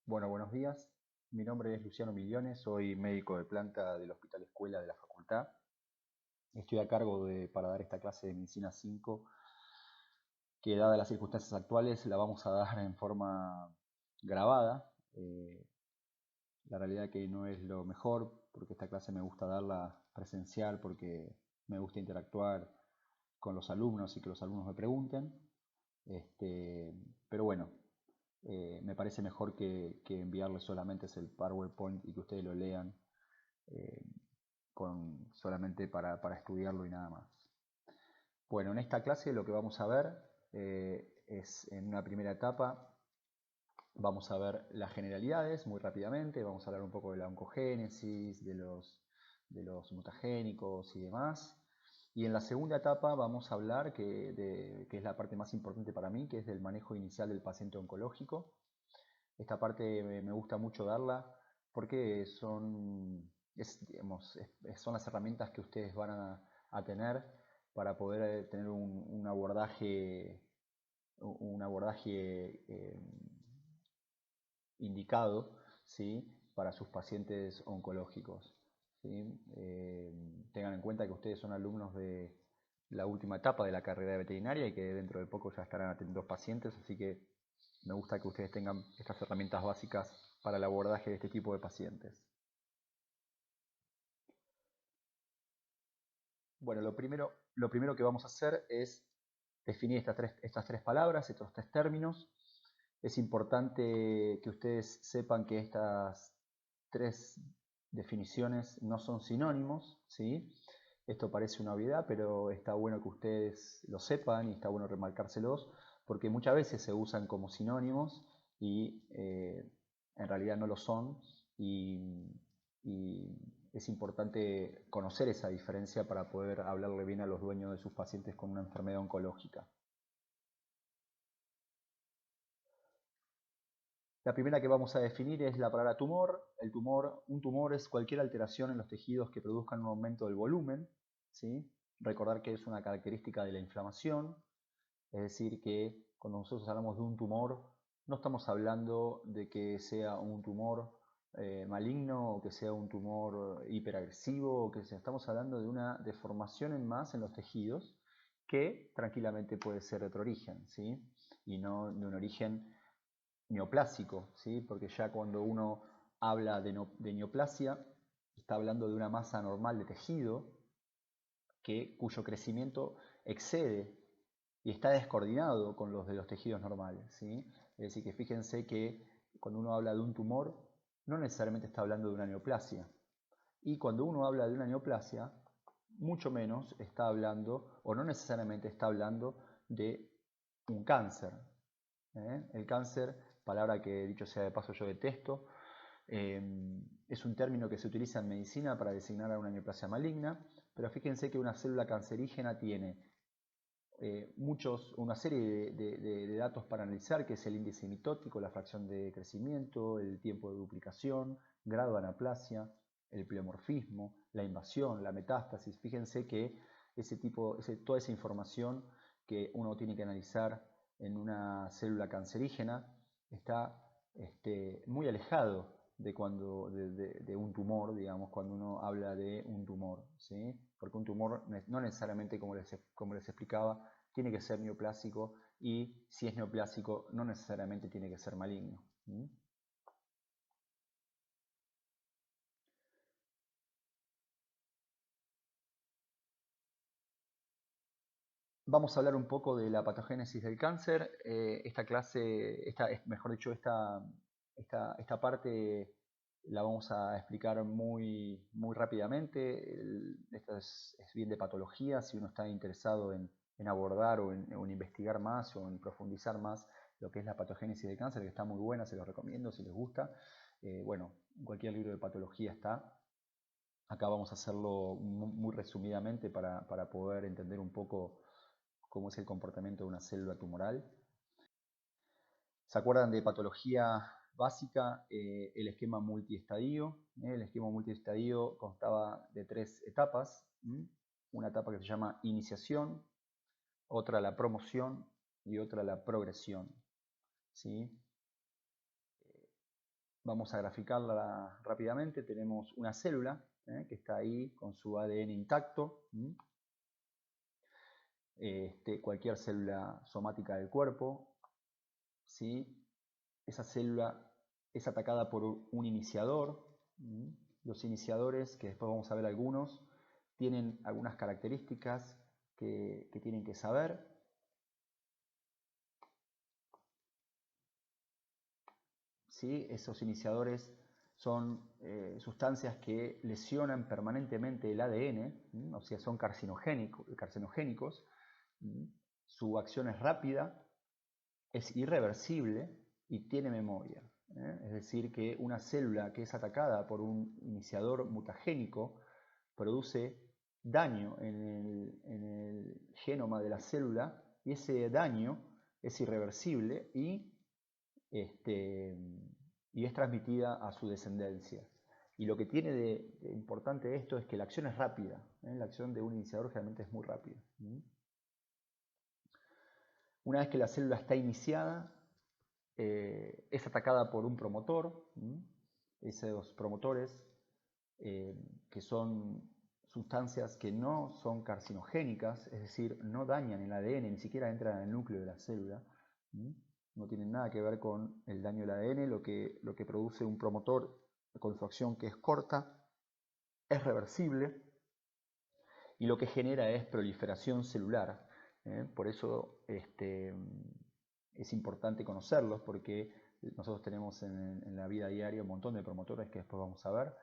Bueno, buenos días. Mi nombre es Luciano Millones, soy médico de planta del Hospital Escuela de la Facultad. Estoy a cargo para dar esta clase de Medicina 5, que dadas las circunstancias actuales la vamos a dar en forma grabada. La realidad que no es lo mejor, porque esta clase me gusta darla presencial, porque me gusta interactuar con los alumnos y que los alumnos me pregunten. Pero bueno, me parece mejor que enviarles solamente el PowerPoint y que ustedes lo lean eh, solamente para estudiarlo y nada más. Bueno, en esta clase lo que vamos a ver es en una primera etapa, vamos a ver las generalidades muy rápidamente, vamos a hablar un poco de la oncogénesis, de los mutagénicos y demás. Y en la segunda etapa vamos a hablar, que es la parte más importante para mí, que es del manejo inicial del paciente oncológico. Esta parte me gusta mucho darla porque son las herramientas que ustedes van a tener para poder tener un abordaje indicado, ¿sí?, para sus pacientes oncológicos, ¿sí? Tengan en cuenta que ustedes son alumnos de la última etapa de la carrera de veterinaria y que dentro de poco ya estarán atendiendo pacientes, así que me gusta que ustedes tengan estas herramientas básicas para el abordaje de este tipo de pacientes. Bueno, lo primero que vamos a hacer es definir estas tres palabras, estos tres términos. Es importante que ustedes sepan que estas tres definiciones no son sinónimos, ¿sí? Esto parece una obviedad, pero está bueno que ustedes lo sepan y está bueno remarcárselos, porque muchas veces se usan como sinónimos y en realidad no lo son, y es importante conocer esa diferencia para poder hablarle bien a los dueños de sus pacientes con una enfermedad oncológica. La primera que vamos a definir es la palabra tumor. Un tumor es cualquier alteración en los tejidos que produzcan un aumento del volumen, ¿sí? Recordar que es una característica de la inflamación, es decir, que cuando nosotros hablamos de un tumor, no estamos hablando de que sea un tumor maligno o que sea un tumor hiperagresivo, estamos hablando de una deformación en más en los tejidos que tranquilamente puede ser de otro origen, ¿sí? Y no de un origen neoplásico, ¿sí? Porque ya cuando uno habla de neoplasia, está hablando de una masa normal de tejido cuyo crecimiento excede y está descoordinado con los de los tejidos normales, ¿sí? Es decir, que fíjense que cuando uno habla de un tumor, no necesariamente está hablando de una neoplasia. Y cuando uno habla de una neoplasia, mucho menos está hablando, o no necesariamente está hablando, de un cáncer. El cáncer, palabra que dicho sea de paso yo detesto, es un término que se utiliza en medicina para designar a una neoplasia maligna, pero fíjense que una célula cancerígena tiene una serie de datos para analizar, que es el índice mitótico, la fracción de crecimiento, el tiempo de duplicación, grado de anaplasia, el pleomorfismo, la invasión, la metástasis. Fíjense que toda esa información que uno tiene que analizar en una célula cancerígena está muy alejado de un tumor, digamos, cuando uno habla de un tumor, ¿sí? Porque un tumor no necesariamente, como les explicaba, tiene que ser neoplásico, y si es neoplásico no necesariamente tiene que ser maligno. Vamos a hablar un poco de la patogénesis del cáncer. Esta clase, mejor dicho, esta parte la vamos a explicar muy rápidamente. Esto es bien de patología. Si uno está interesado en abordar o en investigar más o en profundizar más lo que es la patogénesis del cáncer, que está muy buena, se los recomiendo si les gusta. Bueno, en cualquier libro de patología está. Acá vamos a hacerlo muy resumidamente para poder entender un poco cómo es el comportamiento de una célula tumoral. ¿Se acuerdan de patología básica? El esquema multiestadio. El esquema multiestadio constaba de tres etapas. Una etapa que se llama iniciación, otra la promoción y otra la progresión, ¿sí? Vamos a graficarla rápidamente. Tenemos una célula que está ahí con su ADN intacto. Cualquier célula somática del cuerpo. ¿Sí? Esa célula es atacada por un iniciador. Los iniciadores, que después vamos a ver algunos, tienen algunas características que tienen que saber. ¿Sí? Esos iniciadores son sustancias que lesionan permanentemente el ADN, o sea, son carcinogénicos. Su acción es rápida, es irreversible y tiene memoria. Es decir, que una célula que es atacada por un iniciador mutagénico produce daño en el genoma de la célula y ese daño es irreversible y es transmitida a su descendencia. Y lo que tiene de importante esto es que la acción es rápida. La acción de un iniciador realmente es muy rápida. Una vez que la célula está iniciada, es atacada por un promotor. Esos promotores, que son sustancias que no son carcinogénicas, es decir, no dañan el ADN, ni siquiera entran en el núcleo de la célula. No tienen nada que ver con el daño del ADN. Lo que produce un promotor con su acción, que es corta, es reversible y lo que genera es proliferación celular. Por eso es importante conocerlos, porque nosotros tenemos en la vida diaria un montón de promotores que después vamos a ver,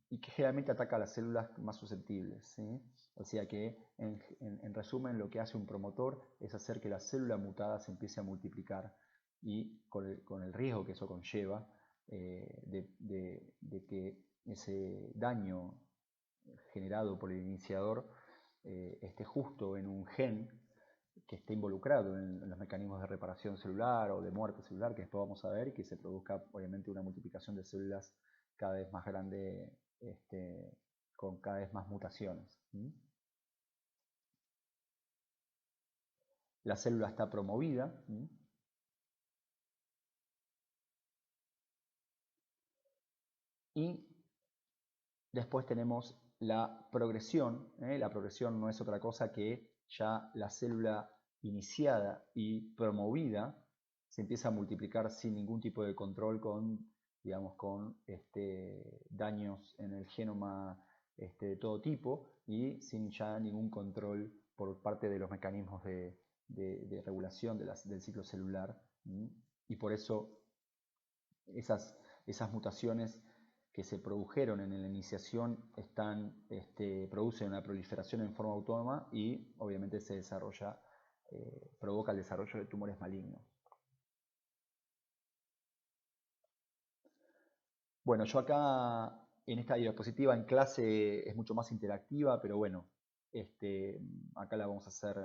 y que generalmente ataca a las células más susceptibles. ¿Sí? O sea que, en resumen, lo que hace un promotor es hacer que la célula mutada se empiece a multiplicar, y con el riesgo que eso conlleva, de que ese daño generado por el iniciador esté justo en un gen que esté involucrado en los mecanismos de reparación celular o de muerte celular, que después vamos a ver, y que se produzca obviamente una multiplicación de células cada vez más grande, con cada vez más mutaciones. La célula está promovida. Y después tenemos la progresión. La progresión no es otra cosa que ya la célula iniciada y promovida se empieza a multiplicar sin ningún tipo de control, con daños en el genoma de todo tipo, y sin ya ningún control por parte de los mecanismos de regulación del ciclo celular. Y por eso esas mutaciones que se produjeron en la iniciación producen una proliferación en forma autónoma y obviamente provoca el desarrollo de tumores malignos. Bueno, yo acá en esta diapositiva en clase es mucho más interactiva, pero bueno, acá la vamos a hacer,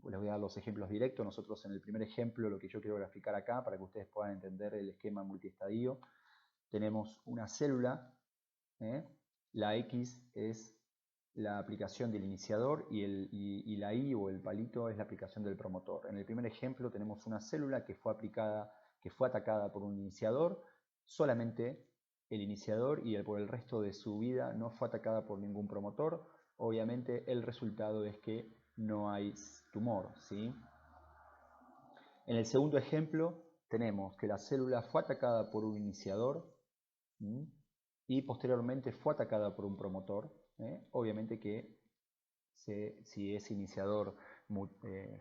les voy a dar los ejemplos directos. Nosotros, en el primer ejemplo, lo que yo quiero graficar acá, para que ustedes puedan entender el esquema multiestadio, tenemos una célula. La X es la aplicación del iniciador y la Y o el palito es la aplicación del promotor. En el primer ejemplo tenemos una célula que fue atacada por un iniciador. Solamente el iniciador, y por el resto de su vida no fue atacada por ningún promotor. Obviamente el resultado es que no hay tumor. ¿Sí? En el segundo ejemplo tenemos que la célula fue atacada por un iniciador y posteriormente fue atacada por un promotor. Obviamente que si ese iniciador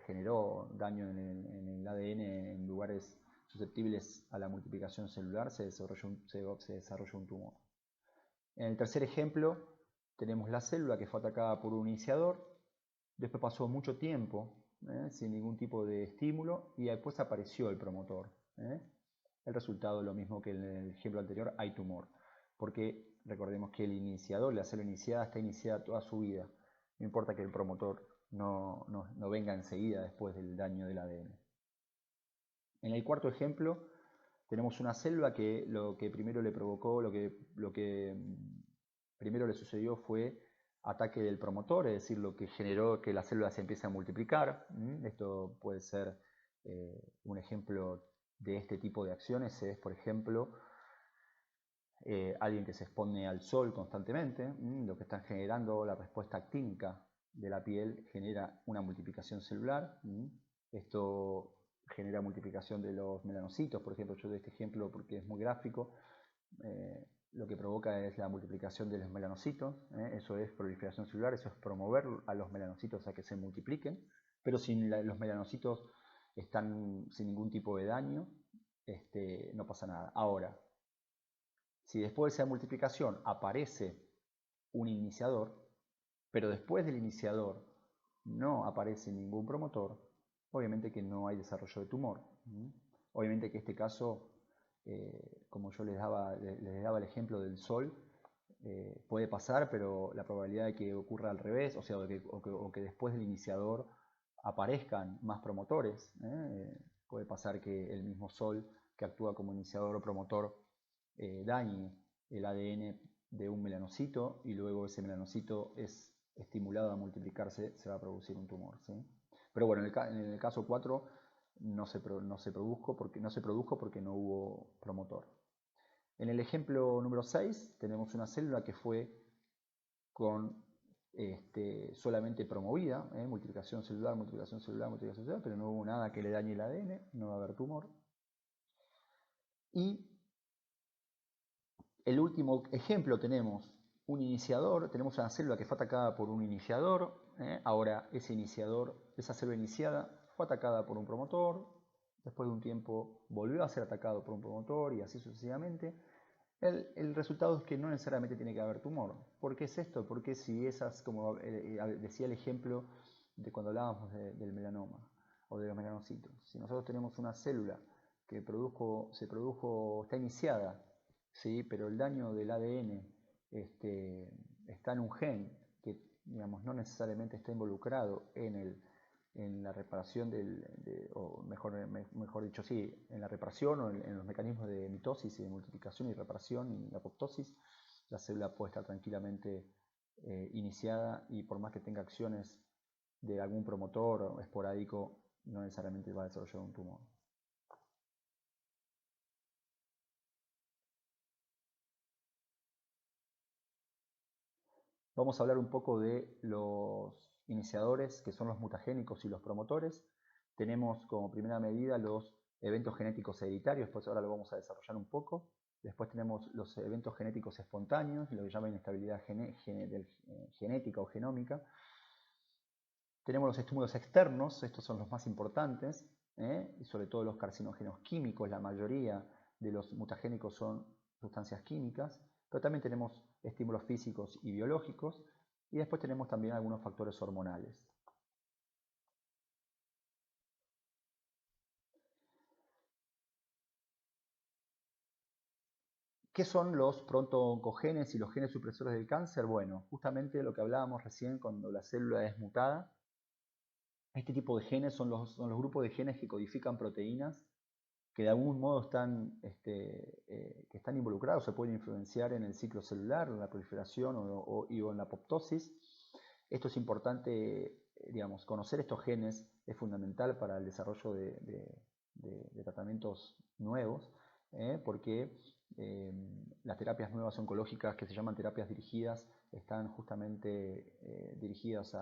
generó daño en el ADN en lugares susceptibles a la multiplicación celular, se desarrolla un tumor. En el tercer ejemplo tenemos la célula que fue atacada por un iniciador, después pasó mucho tiempo sin ningún tipo de estímulo y después apareció el promotor. El resultado es lo mismo que en el ejemplo anterior, hay tumor. Porque recordemos que el iniciador, la célula iniciada, está iniciada toda su vida. No importa que el promotor no venga enseguida después del daño del ADN. En el cuarto ejemplo tenemos una célula que lo que primero le provocó, lo que primero le sucedió fue ataque del promotor, es decir, lo que generó que la célula se empiece a multiplicar. Esto puede ser un ejemplo de este tipo de acciones es, por ejemplo, alguien que se expone al sol constantemente, lo que está generando la respuesta actínica de la piel genera una multiplicación celular. Esto genera multiplicación de los melanocitos, por ejemplo, yo doy este ejemplo porque es muy gráfico. Lo que provoca es la multiplicación de los melanocitos, eso es proliferación celular, eso es promover a los melanocitos a que se multipliquen, pero si los melanocitos están sin ningún tipo de daño, no pasa nada. Ahora, si después de esa multiplicación aparece un iniciador, pero después del iniciador no aparece ningún promotor, obviamente que no hay desarrollo de tumor. Obviamente que este caso, como yo les daba el ejemplo del sol, puede pasar, pero la probabilidad de que ocurra al revés, o sea, o que después del iniciador aparezcan más promotores, puede pasar que el mismo sol que actúa como iniciador o promotor dañe el ADN de un melanocito y luego ese melanocito es estimulado a multiplicarse, se va a producir un tumor, ¿sí? Pero bueno, en el caso 4 no se produjo porque no hubo promotor. En el ejemplo número 6 tenemos una célula que fue con solamente promovida, multiplicación celular, pero no hubo nada que le dañe el ADN, no va a haber tumor. Y el último ejemplo tenemos un iniciador, tenemos una célula que fue atacada por un iniciador, ahora esa célula iniciada fue atacada por un promotor, después de un tiempo volvió a ser atacado por un promotor y así sucesivamente. El resultado es que no necesariamente tiene que haber tumor. ¿Por qué es esto? Porque si esas, como decía el ejemplo de cuando hablábamos del melanoma o de los melanocitos, si nosotros tenemos una célula que está iniciada, ¿sí? Pero el daño del ADN está en un gen que, digamos, no necesariamente está involucrado en la reparación o mejor dicho, sí, en la reparación o en los mecanismos de mitosis y de multiplicación y reparación y apoptosis, la célula puede estar tranquilamente iniciada y por más que tenga acciones de algún promotor esporádico, no necesariamente va a desarrollar un tumor. Vamos a hablar un poco de los iniciadores, que son los mutagénicos y los promotores. Tenemos como primera medida los eventos genéticos hereditarios, pues ahora lo vamos a desarrollar un poco. Después tenemos los eventos genéticos espontáneos, lo que llaman inestabilidad genética o genómica. Tenemos los estímulos externos, estos son los más importantes, y sobre todo los carcinógenos químicos, la mayoría de los mutagénicos son sustancias químicas, pero también tenemos estímulos físicos y biológicos, y después tenemos también algunos factores hormonales. ¿Qué son los pronto-oncogenes y los genes supresores del cáncer? Bueno, justamente lo que hablábamos recién cuando la célula es mutada. Este tipo de genes son los grupos de genes que codifican proteínas que de algún modo que están involucrados, se pueden influenciar en el ciclo celular, en la proliferación o en la apoptosis. Esto es importante, digamos, conocer estos genes es fundamental para el desarrollo de tratamientos nuevos, porque las terapias nuevas oncológicas que se llaman terapias dirigidas están justamente dirigidas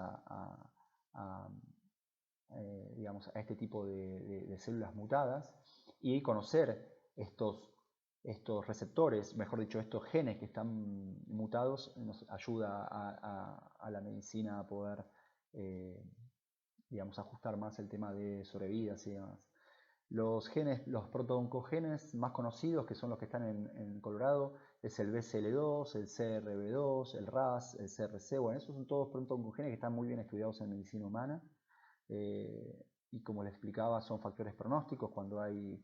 digamos, a este tipo de células mutadas, y conocer estos receptores, mejor dicho, estos genes que están mutados, nos ayuda a la medicina a poder, digamos, ajustar más el tema de sobrevidas y demás. Los protooncogenes más conocidos, que son los que están en colorado, es el BCL2, el CRB2, el RAS, el CRC. Bueno, esos son todos protooncogenes que están muy bien estudiados en medicina humana. Y como les explicaba, son factores pronósticos cuando hay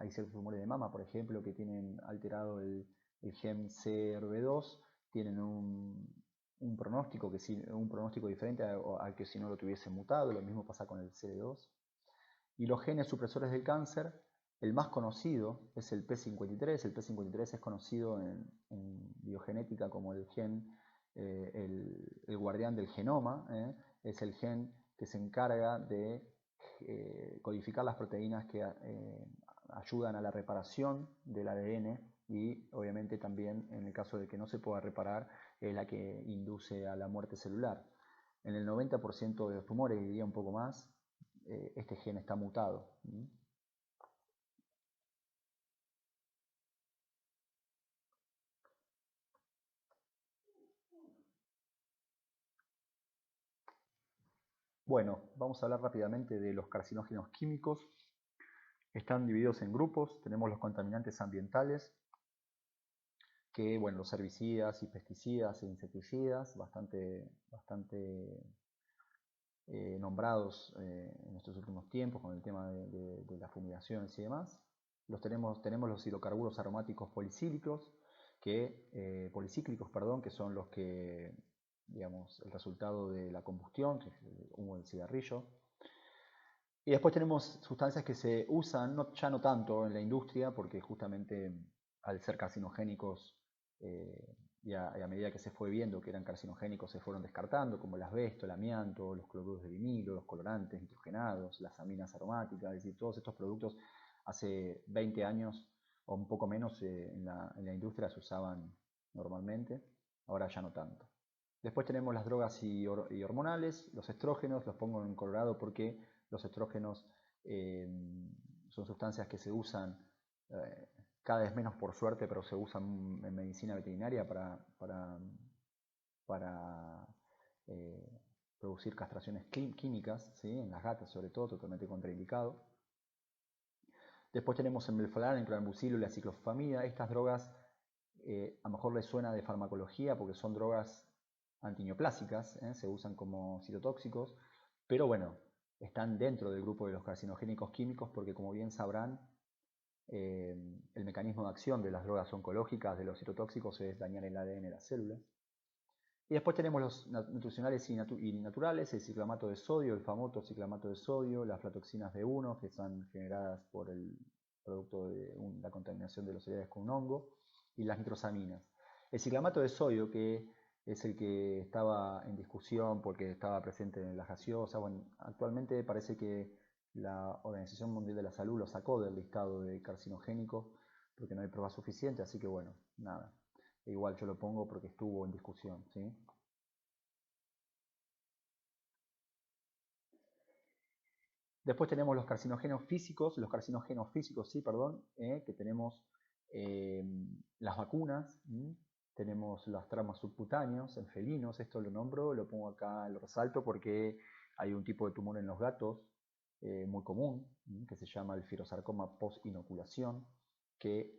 ciertos tumores de mama, por ejemplo, que tienen alterado el gen CRB2, tienen un pronóstico diferente al que si no lo tuviese mutado. Lo mismo pasa con el CD2. Y los genes supresores del cáncer, el más conocido es el P53. El P53 es conocido en biogenética como el gen, el guardián del genoma. Es el gen que se encarga de codificar las proteínas que ayudan a la reparación del ADN y obviamente también en el caso de que no se pueda reparar es la que induce a la muerte celular. En el 90% de los tumores, diría un poco más, este gen está mutado. Bueno, vamos a hablar rápidamente de los carcinógenos químicos. Están divididos en grupos. Tenemos los contaminantes ambientales, que bueno, los herbicidas y pesticidas e insecticidas, bastante nombrados en estos últimos tiempos con el tema de las fumigaciones y demás. Tenemos los hidrocarburos aromáticos policíclicos, que son los que, digamos, el resultado de la combustión, que es el humo del cigarrillo. Y después tenemos sustancias que se usan, ya no tanto en la industria, porque justamente al ser carcinogénicos, y a medida que se fue viendo que eran carcinogénicos, se fueron descartando, como el asbesto, el amianto, los cloruros de vinilo, los colorantes nitrogenados, las aminas aromáticas, es decir, todos estos productos hace 20 años o un poco menos en la industria se usaban normalmente, ahora ya no tanto. Después tenemos las drogas y hormonales, los estrógenos, los pongo en colorado porque los estrógenos son sustancias que se usan cada vez menos por suerte, pero se usan en medicina veterinaria para producir castraciones químicas, ¿sí? En las gatas sobre todo, totalmente contraindicado. Después tenemos el melfluran, el clorambucilo y la ciclofamida. Estas drogas a lo mejor les suena de farmacología porque son drogas antineoplásicas, se usan como citotóxicos, pero bueno, están dentro del grupo de los carcinogénicos químicos porque, como bien sabrán, el mecanismo de acción de las drogas oncológicas, de los citotóxicos, es dañar el ADN de las células. Y después tenemos los nutricionales y naturales, el ciclamato de sodio, el famoso ciclamato de sodio, las aflatoxinas B1, que están generadas por el producto de la contaminación de los cereales con un hongo, y las nitrosaminas. El ciclamato de sodio, que es el que estaba en discusión porque estaba presente en las gaseosas, bueno, actualmente parece que la Organización Mundial de la Salud lo sacó del listado de carcinogénicos porque no hay pruebas suficientes, así que bueno, nada. Igual yo lo pongo porque estuvo en discusión, ¿sí? Después tenemos los carcinógenos físicos, sí, perdón, que tenemos eh, las vacunas, tenemos las traumas subcutáneos en felinos, esto lo nombro, lo pongo acá, lo resalto porque hay un tipo de tumor en los gatos muy común, que se llama el fibrocarcinoma post-inoculación, que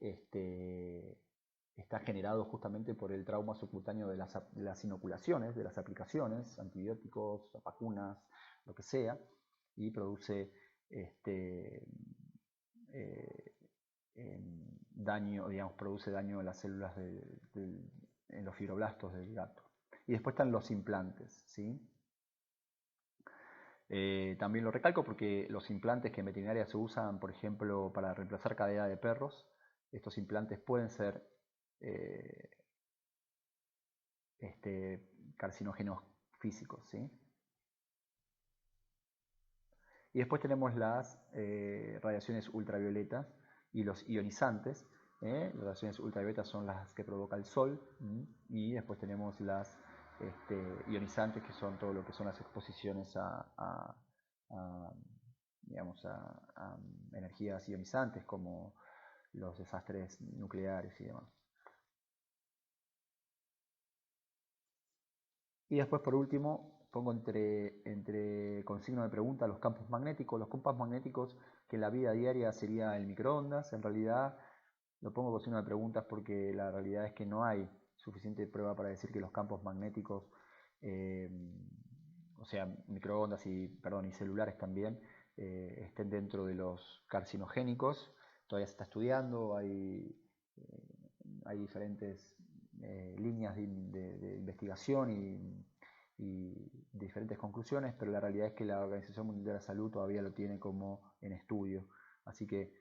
está generado justamente por el trauma subcutáneo de las inoculaciones, de las aplicaciones, antibióticos, vacunas, lo que sea, y produce eh, daño, digamos, produce daño en las células en los fibroblastos del gato. Y después están los implantes, ¿sí? También lo recalco porque los implantes que en veterinaria se usan, por ejemplo, para reemplazar cadera de perros, estos implantes pueden ser carcinógenos físicos, ¿sí? Y después tenemos las radiaciones ultravioletas y los ionizantes. Las radiaciones ultravioletas son las que provoca el sol, y después tenemos las ionizantes, que son todo lo que son las exposiciones digamos, a energías ionizantes como los desastres nucleares y demás. Y después, por último, pongo con signo de pregunta los campos magnéticos. Los campos magnéticos, que en la vida diaria sería el microondas, en realidad lo pongo con signo de preguntas porque la realidad es que no hay suficiente prueba para decir que los campos magnéticos, eh, o sea, microondas y celulares también, estén dentro de los carcinogénicos. Todavía se está estudiando, hay diferentes líneas de investigación y diferentes conclusiones, pero la realidad es que la Organización Mundial de la Salud todavía lo tiene como en estudio, así que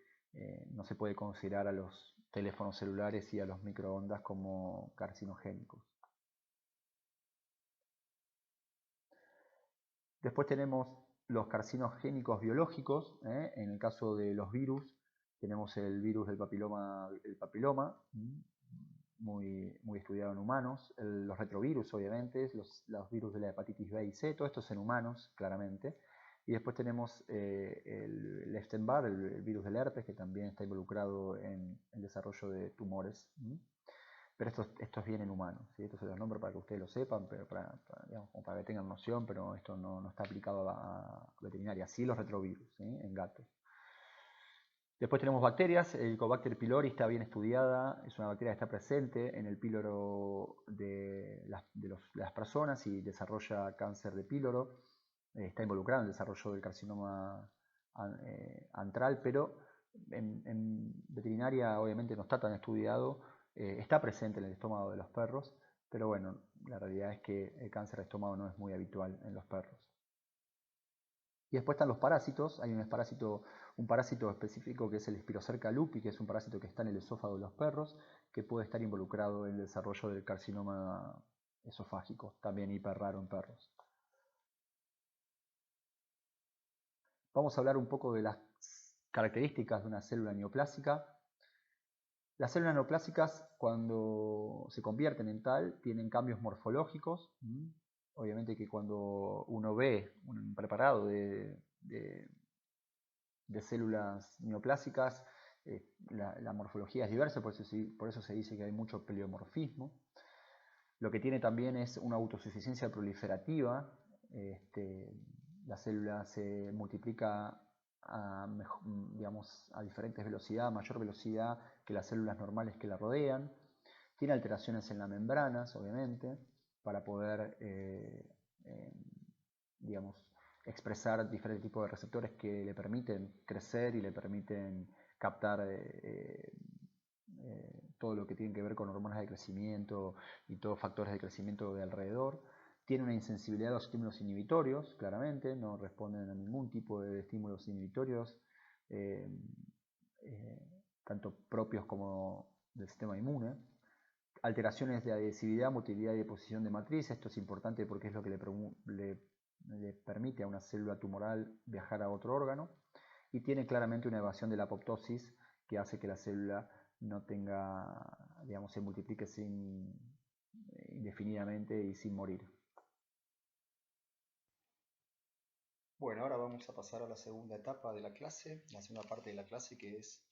no se puede considerar a los teléfonos celulares y a los microondas como carcinogénicos. Después tenemos los carcinogénicos biológicos, en el caso de los virus, Tenemos el virus del papiloma, muy estudiado en humanos, los retrovirus obviamente, los virus de la hepatitis B y C, todo esto es en humanos claramente. Y después tenemos el Epstein-Barr, el virus del herpes, que también está involucrado en el desarrollo de tumores. Pero esto es bien en humanos, ¿sí? Esto se los nombro para que ustedes lo sepan, pero digamos, como para que tengan noción, pero esto no está aplicado a veterinaria. Sí los retrovirus, ¿sí? En gatos. Después tenemos bacterias. El Helicobacter pylori está bien estudiada. Es una bacteria que está presente en el píloro de las personas y desarrolla cáncer de píloro. Está involucrada en el desarrollo del carcinoma antral, pero en veterinaria obviamente no está tan estudiado. Está presente en el estómago de los perros, pero bueno, la realidad es que el cáncer de estómago no es muy habitual en los perros. Y después están los parásitos. Hay un parásito específico que es el Spirocerca lupi, que es un parásito que está en el esófago de los perros, que puede estar involucrado en el desarrollo del carcinoma esofágico, también hiper raro en perros. Vamos a hablar un poco de las características de una célula neoplásica. Las células neoplásicas, cuando se convierten en tal, tienen cambios morfológicos. Obviamente que cuando uno ve un preparado de células neoplásicas, la morfología es diversa, por eso se dice que hay mucho pleomorfismo. Lo que tiene también es una autosuficiencia proliferativa. La célula se multiplica a diferentes velocidades, mayor velocidad que las células normales que la rodean. Tiene alteraciones en las membranas, obviamente, para poder expresar diferentes tipos de receptores que le permiten crecer y le permiten captar todo lo que tiene que ver con hormonas de crecimiento y todos factores de crecimiento de alrededor. Tiene una insensibilidad a los estímulos inhibitorios, claramente, no responden a ningún tipo de estímulos inhibitorios, tanto propios como del sistema inmune. Alteraciones de adhesividad, motilidad y deposición de matriz. Esto es importante porque es lo que le permite a una célula tumoral viajar a otro órgano. Y tiene claramente una evasión de la apoptosis que hace que la célula no tenga, se multiplique indefinidamente y sin morir. Bueno, ahora vamos a pasar a la segunda etapa de la clase, la segunda parte de la clase, que es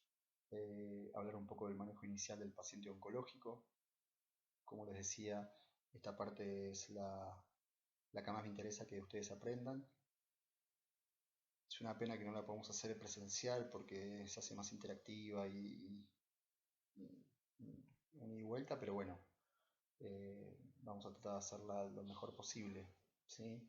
hablar un poco del manejo inicial del paciente oncológico. Como les decía, esta parte es la que más me interesa que ustedes aprendan. Es una pena que no la podamos hacer presencial porque se hace más interactiva y vuelta, pero bueno, vamos a tratar de hacerla lo mejor posible, ¿sí?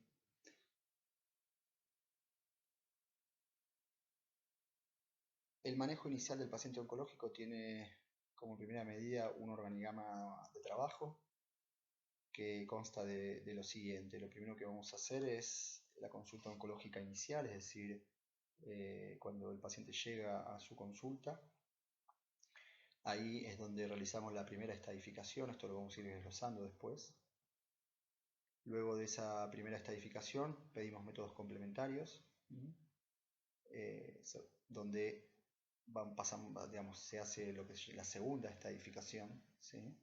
El manejo inicial del paciente oncológico tiene como primera medida un organigrama de trabajo que consta de lo siguiente. Lo primero que vamos a hacer es la consulta oncológica inicial, es decir, cuando el paciente llega a su consulta. Ahí es donde realizamos la primera estadificación, esto lo vamos a ir desglosando después. Luego de esa primera estadificación pedimos métodos complementarios, donde se hace lo que es la segunda estadificación, ¿sí?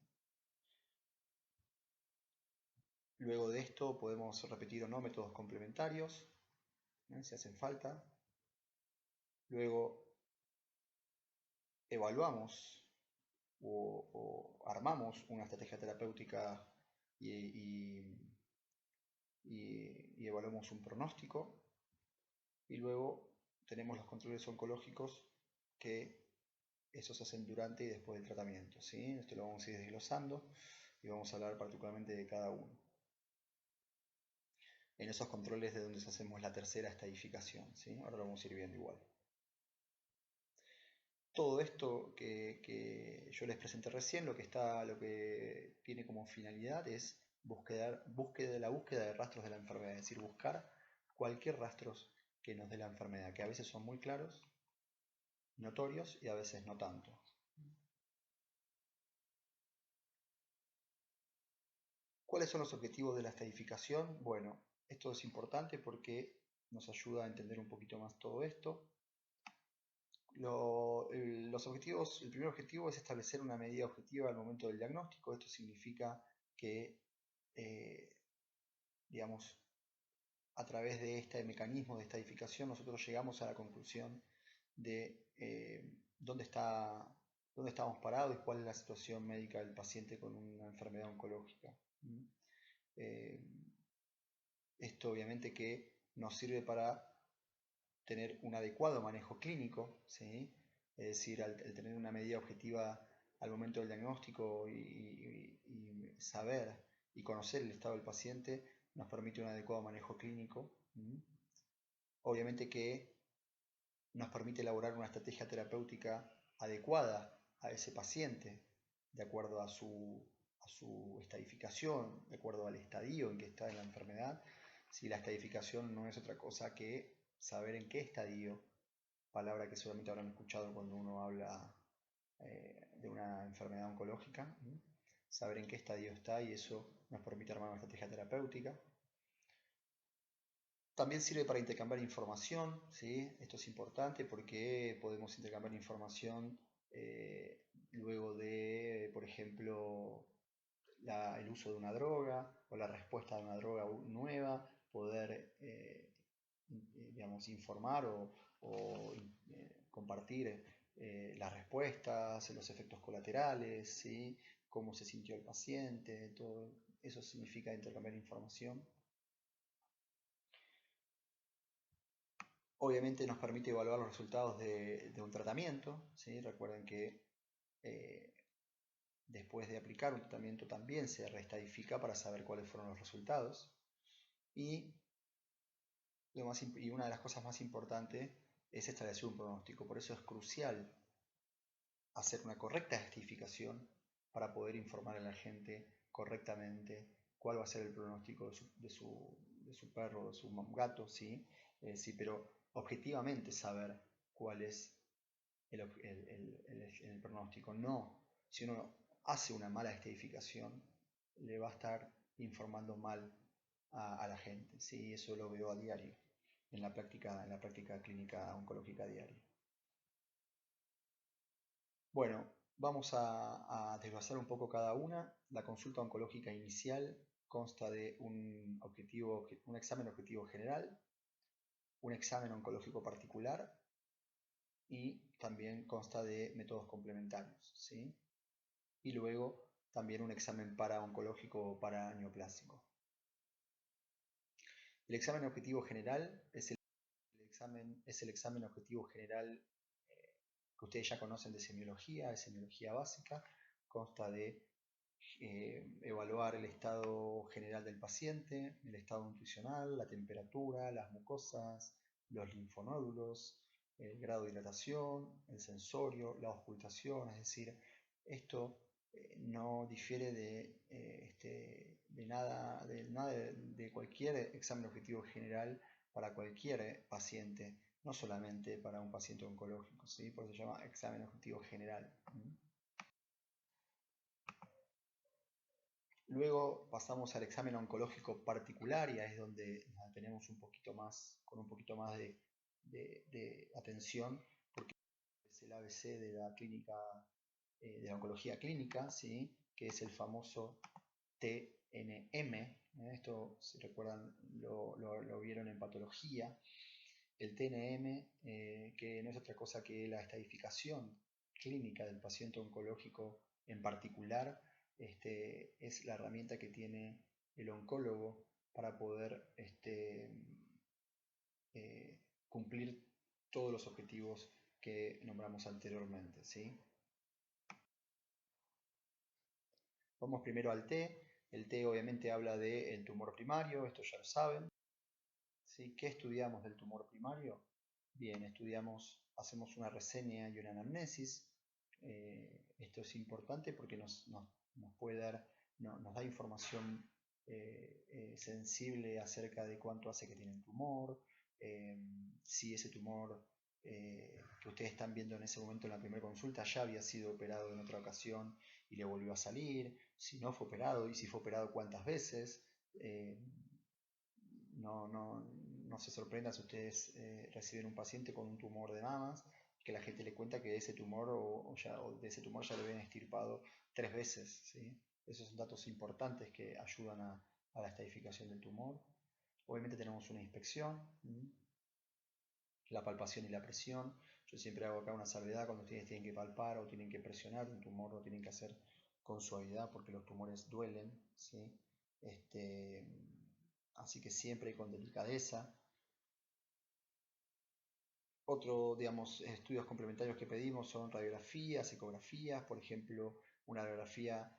Luego de esto podemos repetir o no métodos complementarios, si hacen falta. Luego evaluamos o armamos una estrategia terapéutica y evaluamos un pronóstico. Y luego tenemos los controles oncológicos que esos se hacen durante y después del tratamiento, ¿sí? Esto lo vamos a ir desglosando y vamos a hablar particularmente de cada uno. En esos controles de donde hacemos la tercera estadificación, ¿sí? Ahora lo vamos a ir viendo igual. Todo esto que yo les presenté recién, lo que tiene como finalidad es la búsqueda de rastros de la enfermedad, es decir, buscar cualquier rastro que nos dé la enfermedad, que a veces son muy claros, notorios y a veces no tanto. ¿Cuáles son los objetivos de la estadificación? Bueno, esto es importante porque nos ayuda a entender un poquito más todo esto. Los objetivos, el primer objetivo es establecer una medida objetiva al momento del diagnóstico. Esto significa que, eh, digamos, a través de este mecanismo de estadificación nosotros llegamos a la conclusión de dónde estamos parados y cuál es la situación médica del paciente con una enfermedad oncológica. Eh, Esto obviamente que nos sirve para tener un adecuado manejo clínico, ¿sí? Es decir, al tener una medida objetiva al momento del diagnóstico y saber y conocer el estado del paciente nos permite un adecuado manejo clínico. Obviamente que nos permite elaborar una estrategia terapéutica adecuada a ese paciente, de acuerdo a su estadificación, de acuerdo al estadio en que está en la enfermedad. Si la estadificación no es otra cosa que saber en qué estadio, palabra que seguramente habrán escuchado cuando uno habla de una enfermedad oncológica, saber en qué estadio está y eso nos permite armar una estrategia terapéutica. También sirve para intercambiar información, ¿sí? Esto es importante porque podemos intercambiar información luego de, por ejemplo, el uso de una droga o la respuesta de una droga nueva, poder, digamos, informar o compartir las respuestas, los efectos colaterales, ¿sí? Cómo se sintió el paciente, todo eso significa intercambiar información. Obviamente nos permite evaluar los resultados de un tratamiento, ¿sí? Recuerden que eh, después de aplicar un tratamiento también se reestadifica para saber cuáles fueron los resultados. Y, y una de las cosas más importantes es establecer un pronóstico. Por eso es crucial hacer una correcta estadificación para poder informar a la gente correctamente cuál va a ser el pronóstico de su perro, de su gato, ¿sí? Sí, pero objetivamente saber cuál es el pronóstico. No, si uno hace una mala estadificación, le va a estar informando mal a la gente. ¿Sí? Eso lo veo a diario en la práctica clínica oncológica diaria. Bueno, vamos a desglosar un poco cada una. La consulta oncológica inicial consta de un examen objetivo general, un examen oncológico particular y también consta de métodos complementarios, ¿sí? Y luego también un examen para-oncológico o para-neoplásico. El examen objetivo general es el examen objetivo general que ustedes ya conocen de semiología básica. Consta de evaluar el estado general del paciente, el estado nutricional, la temperatura, las mucosas, los linfonódulos, el grado de dilatación, el sensorio, la auscultación, es decir, esto no difiere de cualquier examen objetivo general para cualquier paciente, no solamente para un paciente oncológico, ¿sí? Por eso se llama examen objetivo general. Luego pasamos al examen oncológico particular y ahí es donde tenemos con un poquito más de atención, porque es el ABC de la clínica, de la oncología clínica, ¿sí? Que es el famoso TNM. Esto, si recuerdan, lo vieron en patología. El TNM, que no es otra cosa que la estadificación clínica del paciente oncológico en particular, es la herramienta que tiene el oncólogo para poder cumplir todos los objetivos que nombramos anteriormente, ¿sí? Vamos primero al T. El T obviamente habla del tumor primario, esto ya lo saben. ¿Sí? ¿Qué estudiamos del tumor primario? Bien, hacemos una reseña y una anamnesis. Esto es importante porque nos puede dar, nos da información sensible acerca de cuánto hace que tiene el tumor, si ese tumor que ustedes están viendo en ese momento en la primera consulta ya había sido operado en otra ocasión y le volvió a salir, si no fue operado y si fue operado cuántas veces. No se sorprendan si ustedes reciben un paciente con un tumor de mamas que la gente le cuenta que de ese tumor o de ese tumor ya lo habían extirpado 3 veces, ¿sí? Esos son datos importantes que ayudan a la estadificación del tumor. Obviamente tenemos una inspección, la palpación y la presión. Yo siempre hago acá una salvedad cuando ustedes tienen que palpar o tienen que presionar un tumor, lo tienen que hacer con suavidad porque los tumores duelen, ¿sí? Así que siempre con delicadeza. Otro, digamos, estudios complementarios que pedimos son radiografías, ecografías, por ejemplo, una radiografía,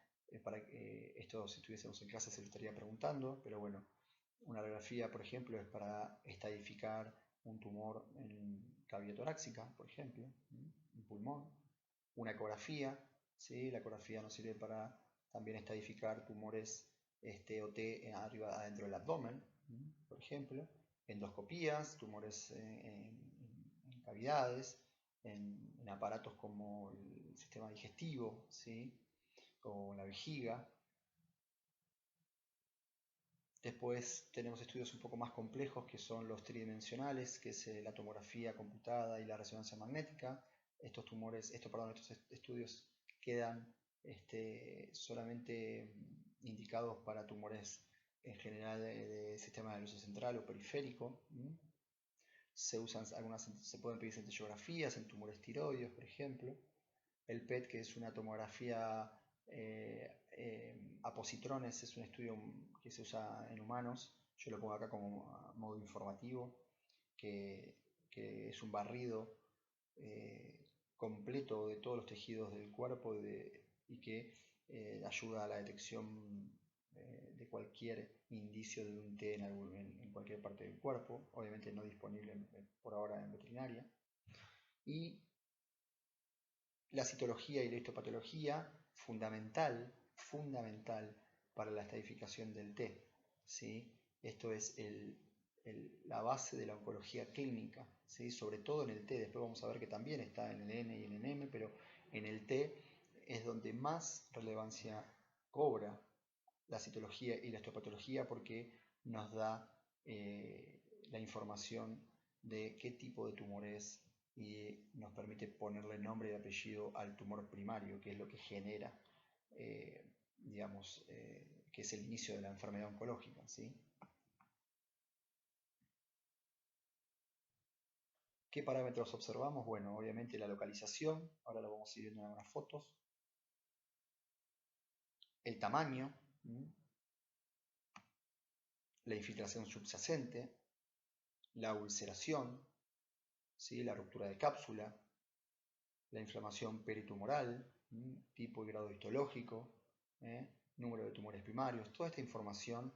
para que esto si estuviésemos en clase se lo estaría preguntando, pero bueno, una radiografía, por ejemplo, es para estadificar un tumor en cavidad torácica, por ejemplo, un pulmón. Una ecografía, ¿sí? La ecografía nos sirve para también estadificar tumores OT arriba, adentro del abdomen, por ejemplo. Endoscopías, tumores en cavidades, en aparatos como el sistema digestivo, ¿sí? O la vejiga. Después tenemos estudios un poco más complejos que son los tridimensionales, que es la tomografía computada y la resonancia magnética. Estos estudios quedan solamente indicados para tumores en general de sistema nervioso central o periférico. Se pueden pedir centellografías en tumores tiroides, por ejemplo. El PET, que es una tomografía a positrones, es un estudio que se usa en humanos. Yo lo pongo acá como modo informativo, que es un barrido completo de todos los tejidos del cuerpo y que ayuda a la detección de cualquier indicio de un T en cualquier parte del cuerpo, obviamente no disponible por ahora en veterinaria. Y la citología y la histopatología, fundamental para la estadificación del T, ¿sí? Esto es la base de la oncología clínica, ¿sí? Sobre todo en el T, después vamos a ver que también está en el N y en el M, pero en el T es donde más relevancia cobra la citología y la histopatología porque nos da la información de qué tipo de tumor es y nos permite ponerle nombre y apellido al tumor primario, que es lo que genera, digamos, que es el inicio de la enfermedad oncológica, ¿sí? ¿Qué parámetros observamos? Bueno, obviamente la localización, ahora lo vamos a ir viendo en algunas fotos. El tamaño, la infiltración subyacente, la ulceración, ¿sí? La ruptura de cápsula, la inflamación peritumoral, tipo y grado histológico, número de tumores primarios, toda esta información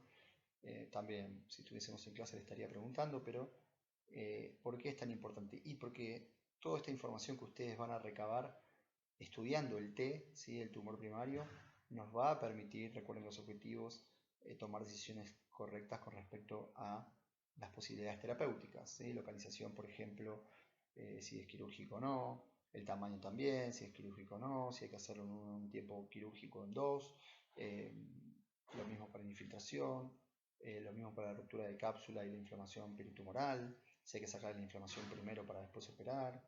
también, si estuviésemos en clase le estaría preguntando, pero ¿por qué es tan importante? Y porque toda esta información que ustedes van a recabar estudiando el T, ¿sí? El tumor primario, nos va a permitir, recuerden los objetivos, tomar decisiones correctas con respecto a las posibilidades terapéuticas, ¿sí? Localización, por ejemplo, si es quirúrgico o no, el tamaño también, si es quirúrgico o no, si hay que hacerlo en un tiempo quirúrgico en 2, lo mismo para la infiltración, lo mismo para la ruptura de cápsula y la inflamación peritumoral, si hay que sacar la inflamación primero para después operar,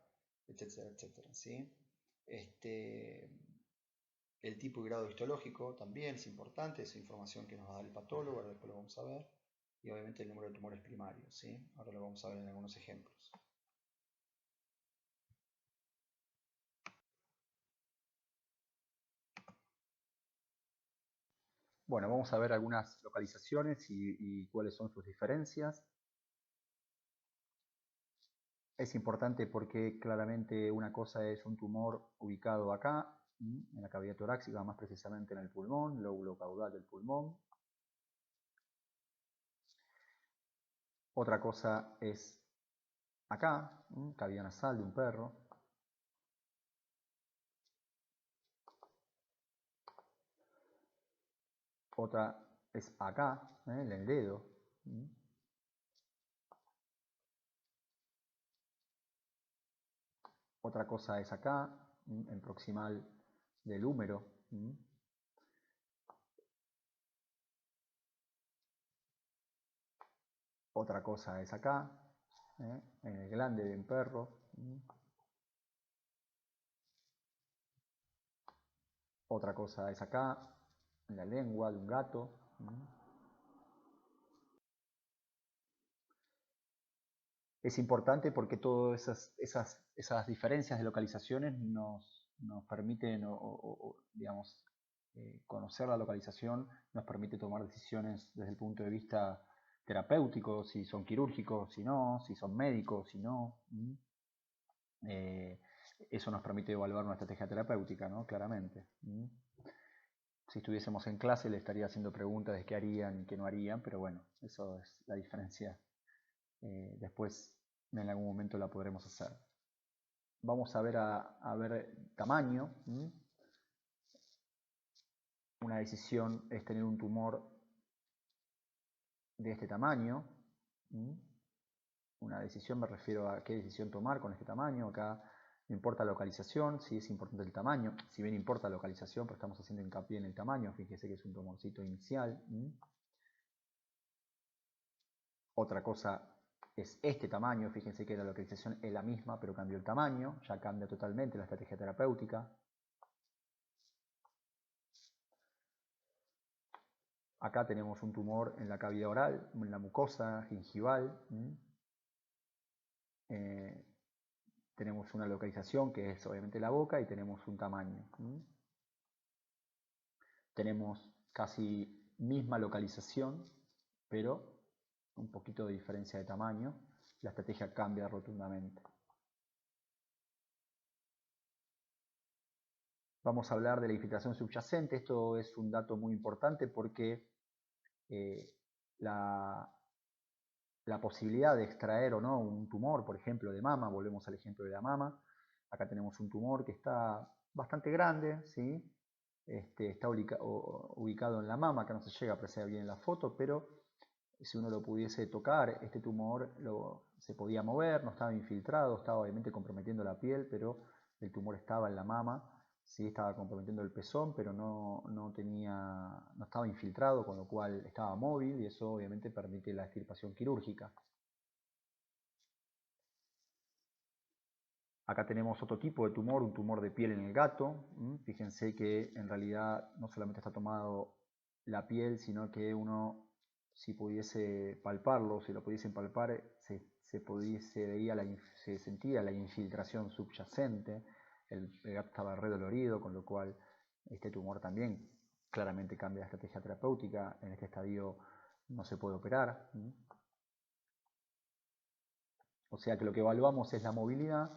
etcétera, etcétera, ¿sí? El tipo y grado histológico también es importante, es información que nos va a dar el patólogo, ahora después lo vamos a ver, y obviamente el número de tumores primarios, ¿sí? Ahora lo vamos a ver en algunos ejemplos. Bueno, vamos a ver algunas localizaciones y cuáles son sus diferencias. Es importante porque claramente una cosa es un tumor ubicado acá, en la cavidad torácica, más precisamente en el pulmón, lóbulo caudal del pulmón. Otra cosa es acá, cavidad nasal de un perro. Otra es acá, en el dedo. Otra cosa es acá, en proximal del húmero. Otra cosa es acá, en el glande de un perro. Otra cosa es acá, en la lengua de un gato. Es importante porque todas esas diferencias de localizaciones nos permiten, digamos, conocer la localización, nos permite tomar decisiones desde el punto de vista terapéutico, si son quirúrgicos, si no, si son médicos, si no. Eso nos permite evaluar una estrategia terapéutica, ¿no? Claramente. Si estuviésemos en clase le estaría haciendo preguntas de qué harían y qué no harían, pero bueno, eso es la diferencia. Después en algún momento la podremos hacer. Vamos a ver tamaño. Una decisión es tener un tumor de este tamaño. Una decisión, me refiero a qué decisión tomar con este tamaño. Acá no importa la localización, sí es importante el tamaño. Si bien importa la localización, pero estamos haciendo hincapié en el tamaño. Fíjese que es un tumorcito inicial. Otra cosa es este tamaño. Fíjense que la localización es la misma, pero cambió el tamaño. Ya cambia totalmente la estrategia terapéutica. Acá tenemos un tumor en la cavidad oral, en la mucosa gingival. Tenemos una localización que es obviamente la boca y tenemos un tamaño. Tenemos casi misma localización, pero un poquito de diferencia de tamaño. La estrategia cambia rotundamente. Vamos a hablar de la infiltración subyacente. Esto es un dato muy importante porque la posibilidad de extraer o no un tumor, por ejemplo, de mama, volvemos al ejemplo de la mama. Acá tenemos un tumor que está bastante grande, ¿sí? Está ubicado en la mama, que no se llega a apreciar bien en la foto, pero si uno lo pudiese tocar, este tumor se podía mover, no estaba infiltrado, estaba obviamente comprometiendo la piel, pero el tumor estaba en la mama, sí estaba comprometiendo el pezón, pero no estaba infiltrado, con lo cual estaba móvil y eso obviamente permite la extirpación quirúrgica. Acá tenemos otro tipo de tumor, un tumor de piel en el gato. Fíjense que en realidad no solamente está tomado la piel, sino que uno, si pudiese palparlo, si lo pudiesen palpar, se sentía la infiltración subyacente. El gato estaba re dolorido, con lo cual este tumor también claramente cambia la estrategia terapéutica. En este estadio no se puede operar. O sea que lo que evaluamos es la movilidad.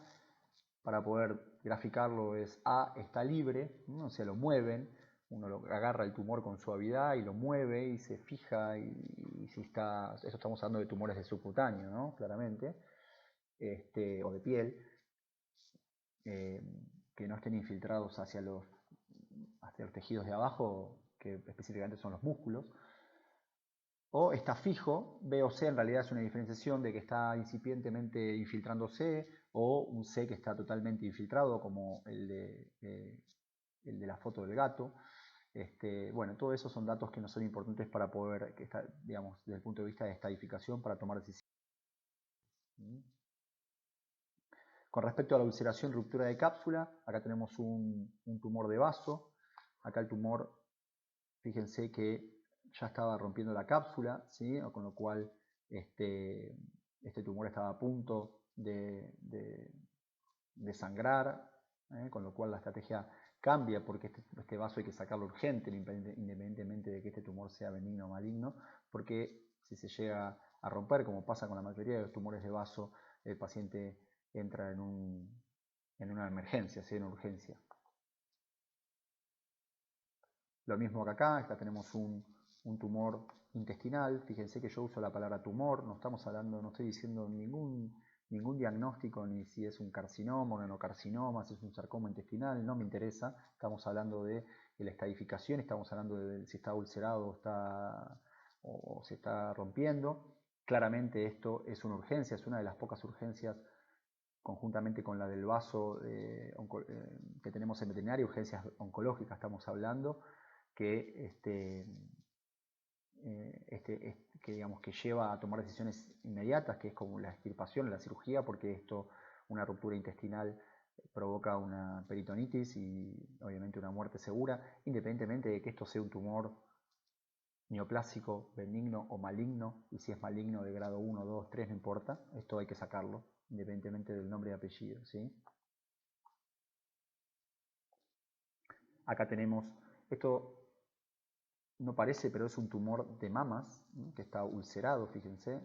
Para poder graficarlo es A está libre, ¿no? O sea, lo mueven, uno agarra el tumor con suavidad y lo mueve y se fija y si está, eso estamos hablando de tumores de subcutáneo, ¿no? Claramente, o de piel, que no estén infiltrados hacia los tejidos de abajo, que específicamente son los músculos. O está fijo, B o C en realidad es una diferenciación de que está incipientemente infiltrándose, o un C que está totalmente infiltrado, como el de la foto del gato. Bueno, todo eso son datos que nos son importantes para poder, digamos, desde el punto de vista de estadificación, para tomar decisiones. Con respecto a la ulceración y ruptura de cápsula, acá tenemos un tumor de vaso. Acá el tumor, fíjense que ya estaba rompiendo la cápsula, ¿sí? Con lo cual este tumor estaba a punto de sangrar, con lo cual la estrategia cambia porque este vaso hay que sacarlo urgente, independientemente de que este tumor sea benigno o maligno, porque si se llega a romper, como pasa con la mayoría de los tumores de vaso, el paciente entra en una emergencia, ¿sí? En una urgencia. Lo mismo que acá tenemos un tumor intestinal. Fíjense que yo uso la palabra tumor, no estamos hablando, no estoy diciendo ningún diagnóstico, ni si es un carcinoma, un enocarcinoma, si es un sarcoma intestinal, no me interesa. Estamos hablando de la estadificación, estamos hablando de si está ulcerado o se está rompiendo. Claramente esto es una urgencia, es una de las pocas urgencias, conjuntamente con la del vaso que tenemos en veterinaria, urgencias oncológicas estamos hablando, que digamos que lleva a tomar decisiones inmediatas, que es como la extirpación, la cirugía, porque una ruptura intestinal provoca una peritonitis y obviamente una muerte segura, independientemente de que esto sea un tumor neoplásico, benigno o maligno, y si es maligno de grado 1, 2, 3, no importa, esto hay que sacarlo, independientemente del nombre y apellido, ¿sí? Acá tenemos, esto no parece, pero es un tumor de mamas, que está ulcerado, fíjense,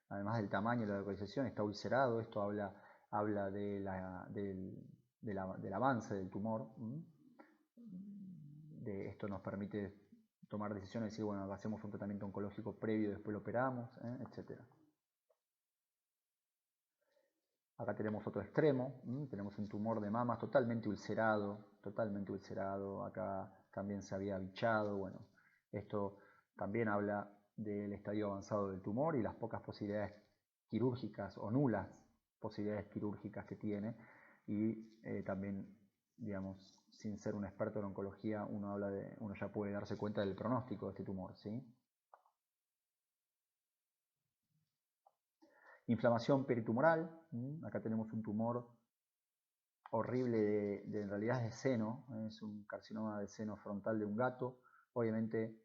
además del tamaño y la localización, está ulcerado, esto habla del avance del tumor, esto nos permite tomar decisiones y decir, bueno, hacemos un tratamiento oncológico previo, después lo operamos, etc. Acá tenemos otro extremo, tenemos un tumor de mamas totalmente ulcerado, acá también se había bichado, bueno, esto también habla del estadio avanzado del tumor y las pocas posibilidades quirúrgicas o nulas posibilidades quirúrgicas que tiene y también, digamos, sin ser un experto en oncología, uno ya puede darse cuenta del pronóstico de este tumor, ¿sí? Inflamación peritumoral, acá tenemos un tumor horrible en realidad es de seno, es un carcinoma de seno frontal de un gato, obviamente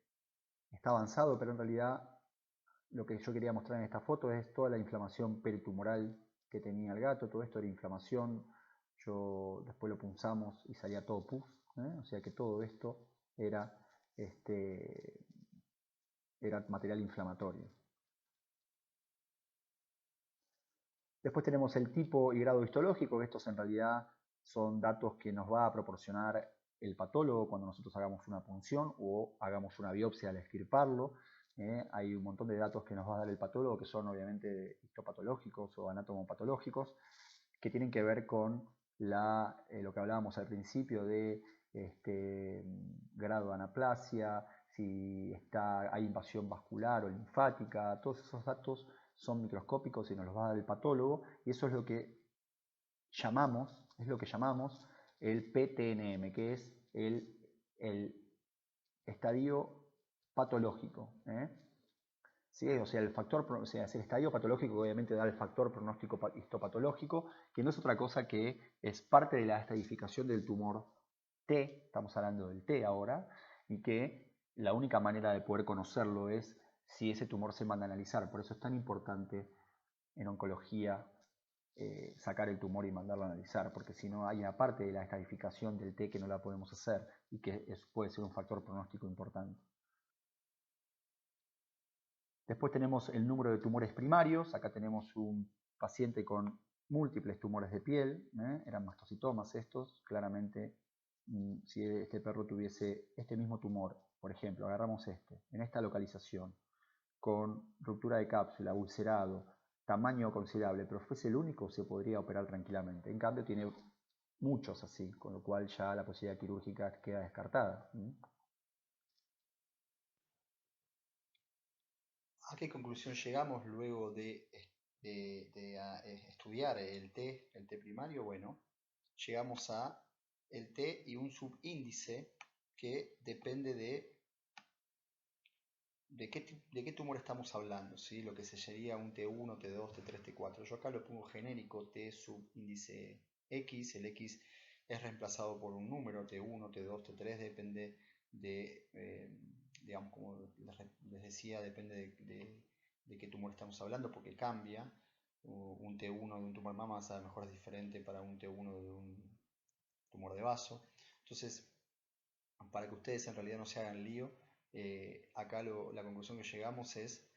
está avanzado, pero en realidad lo que yo quería mostrar en esta foto es toda la inflamación peritumoral que tenía el gato, todo esto era inflamación, después lo punzamos y salía todo pus, o sea que todo esto era, era material inflamatorio. Después tenemos el tipo y grado histológico, que estos en realidad son datos que nos va a proporcionar el patólogo cuando nosotros hagamos una punción o hagamos una biopsia al extirparlo. Hay un montón de datos que nos va a dar el patólogo que son obviamente histopatológicos o anatomopatológicos que tienen que ver con lo que hablábamos al principio de grado de anaplasia, si hay invasión vascular o linfática, todos esos datos son microscópicos y nos los va a dar el patólogo y eso es lo que llamamos el PTNM, que es el estadio patológico. ¿Sí? O sea, el estadio patológico obviamente da el factor pronóstico histopatológico, que no es otra cosa que es parte de la estadificación del tumor T, estamos hablando del T ahora, y que la única manera de poder conocerlo es si ese tumor se manda a analizar. Por eso es tan importante en oncología sacar el tumor y mandarlo a analizar, porque si no hay una parte de la estadificación del T que no la podemos hacer y que puede ser un factor pronóstico importante. Después tenemos el número de tumores primarios. Acá tenemos un paciente con múltiples tumores de piel. Eran mastocitomas estos. Claramente, si este perro tuviese este mismo tumor, por ejemplo, agarramos en esta localización, con ruptura de cápsula, ulcerado, tamaño considerable, pero fuese el único, se podría operar tranquilamente. En cambio, tiene muchos así, con lo cual ya la posibilidad quirúrgica queda descartada. ¿A qué conclusión llegamos luego de estudiar el T primario? Bueno, llegamos a el T y un subíndice que depende de qué tumor estamos hablando, ¿sí? Lo que sería un T1, T2, T3, T4. Yo acá lo pongo genérico T subíndice X. El X es reemplazado por un número, T1, T2, T3, depende de, digamos, como les decía, depende de qué tumor estamos hablando, porque cambia. Un T1 de un tumor mama a lo mejor es diferente para un T1 de un tumor de vaso. Entonces, para que ustedes en realidad no se hagan lío, acá la conclusión que llegamos es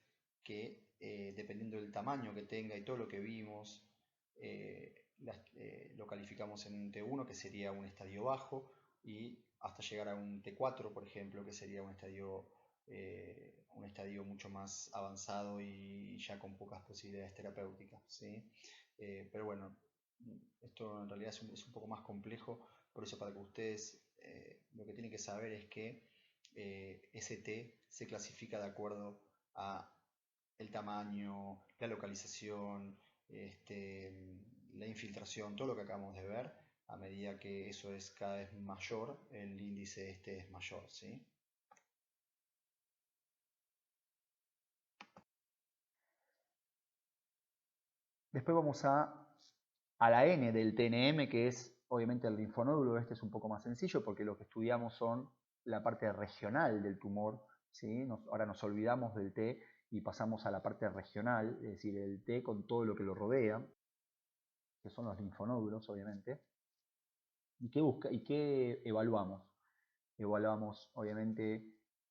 que dependiendo del tamaño que tenga y todo lo que vimos, lo calificamos en un T1, que sería un estadio bajo, y hasta llegar a un T4, por ejemplo, que sería un estadio mucho más avanzado y ya con pocas posibilidades terapéuticas, ¿sí? Pero bueno, esto en realidad es un poco más complejo, por eso para que ustedes lo que tienen que saber es que ST se clasifica de acuerdo a el tamaño, la localización, la infiltración, todo lo que acabamos de ver. A medida que eso es cada vez mayor, el índice es mayor, ¿sí? Después vamos a a la N del TNM, que es obviamente el linfonódulo. Este es un poco más sencillo porque lo que estudiamos son la parte regional del tumor, ¿sí? Ahora nos olvidamos del T y pasamos a la parte regional, es decir, el T con todo lo que lo rodea, que son los linfonódulos, obviamente. ¿Y qué evaluamos? Evaluamos, obviamente,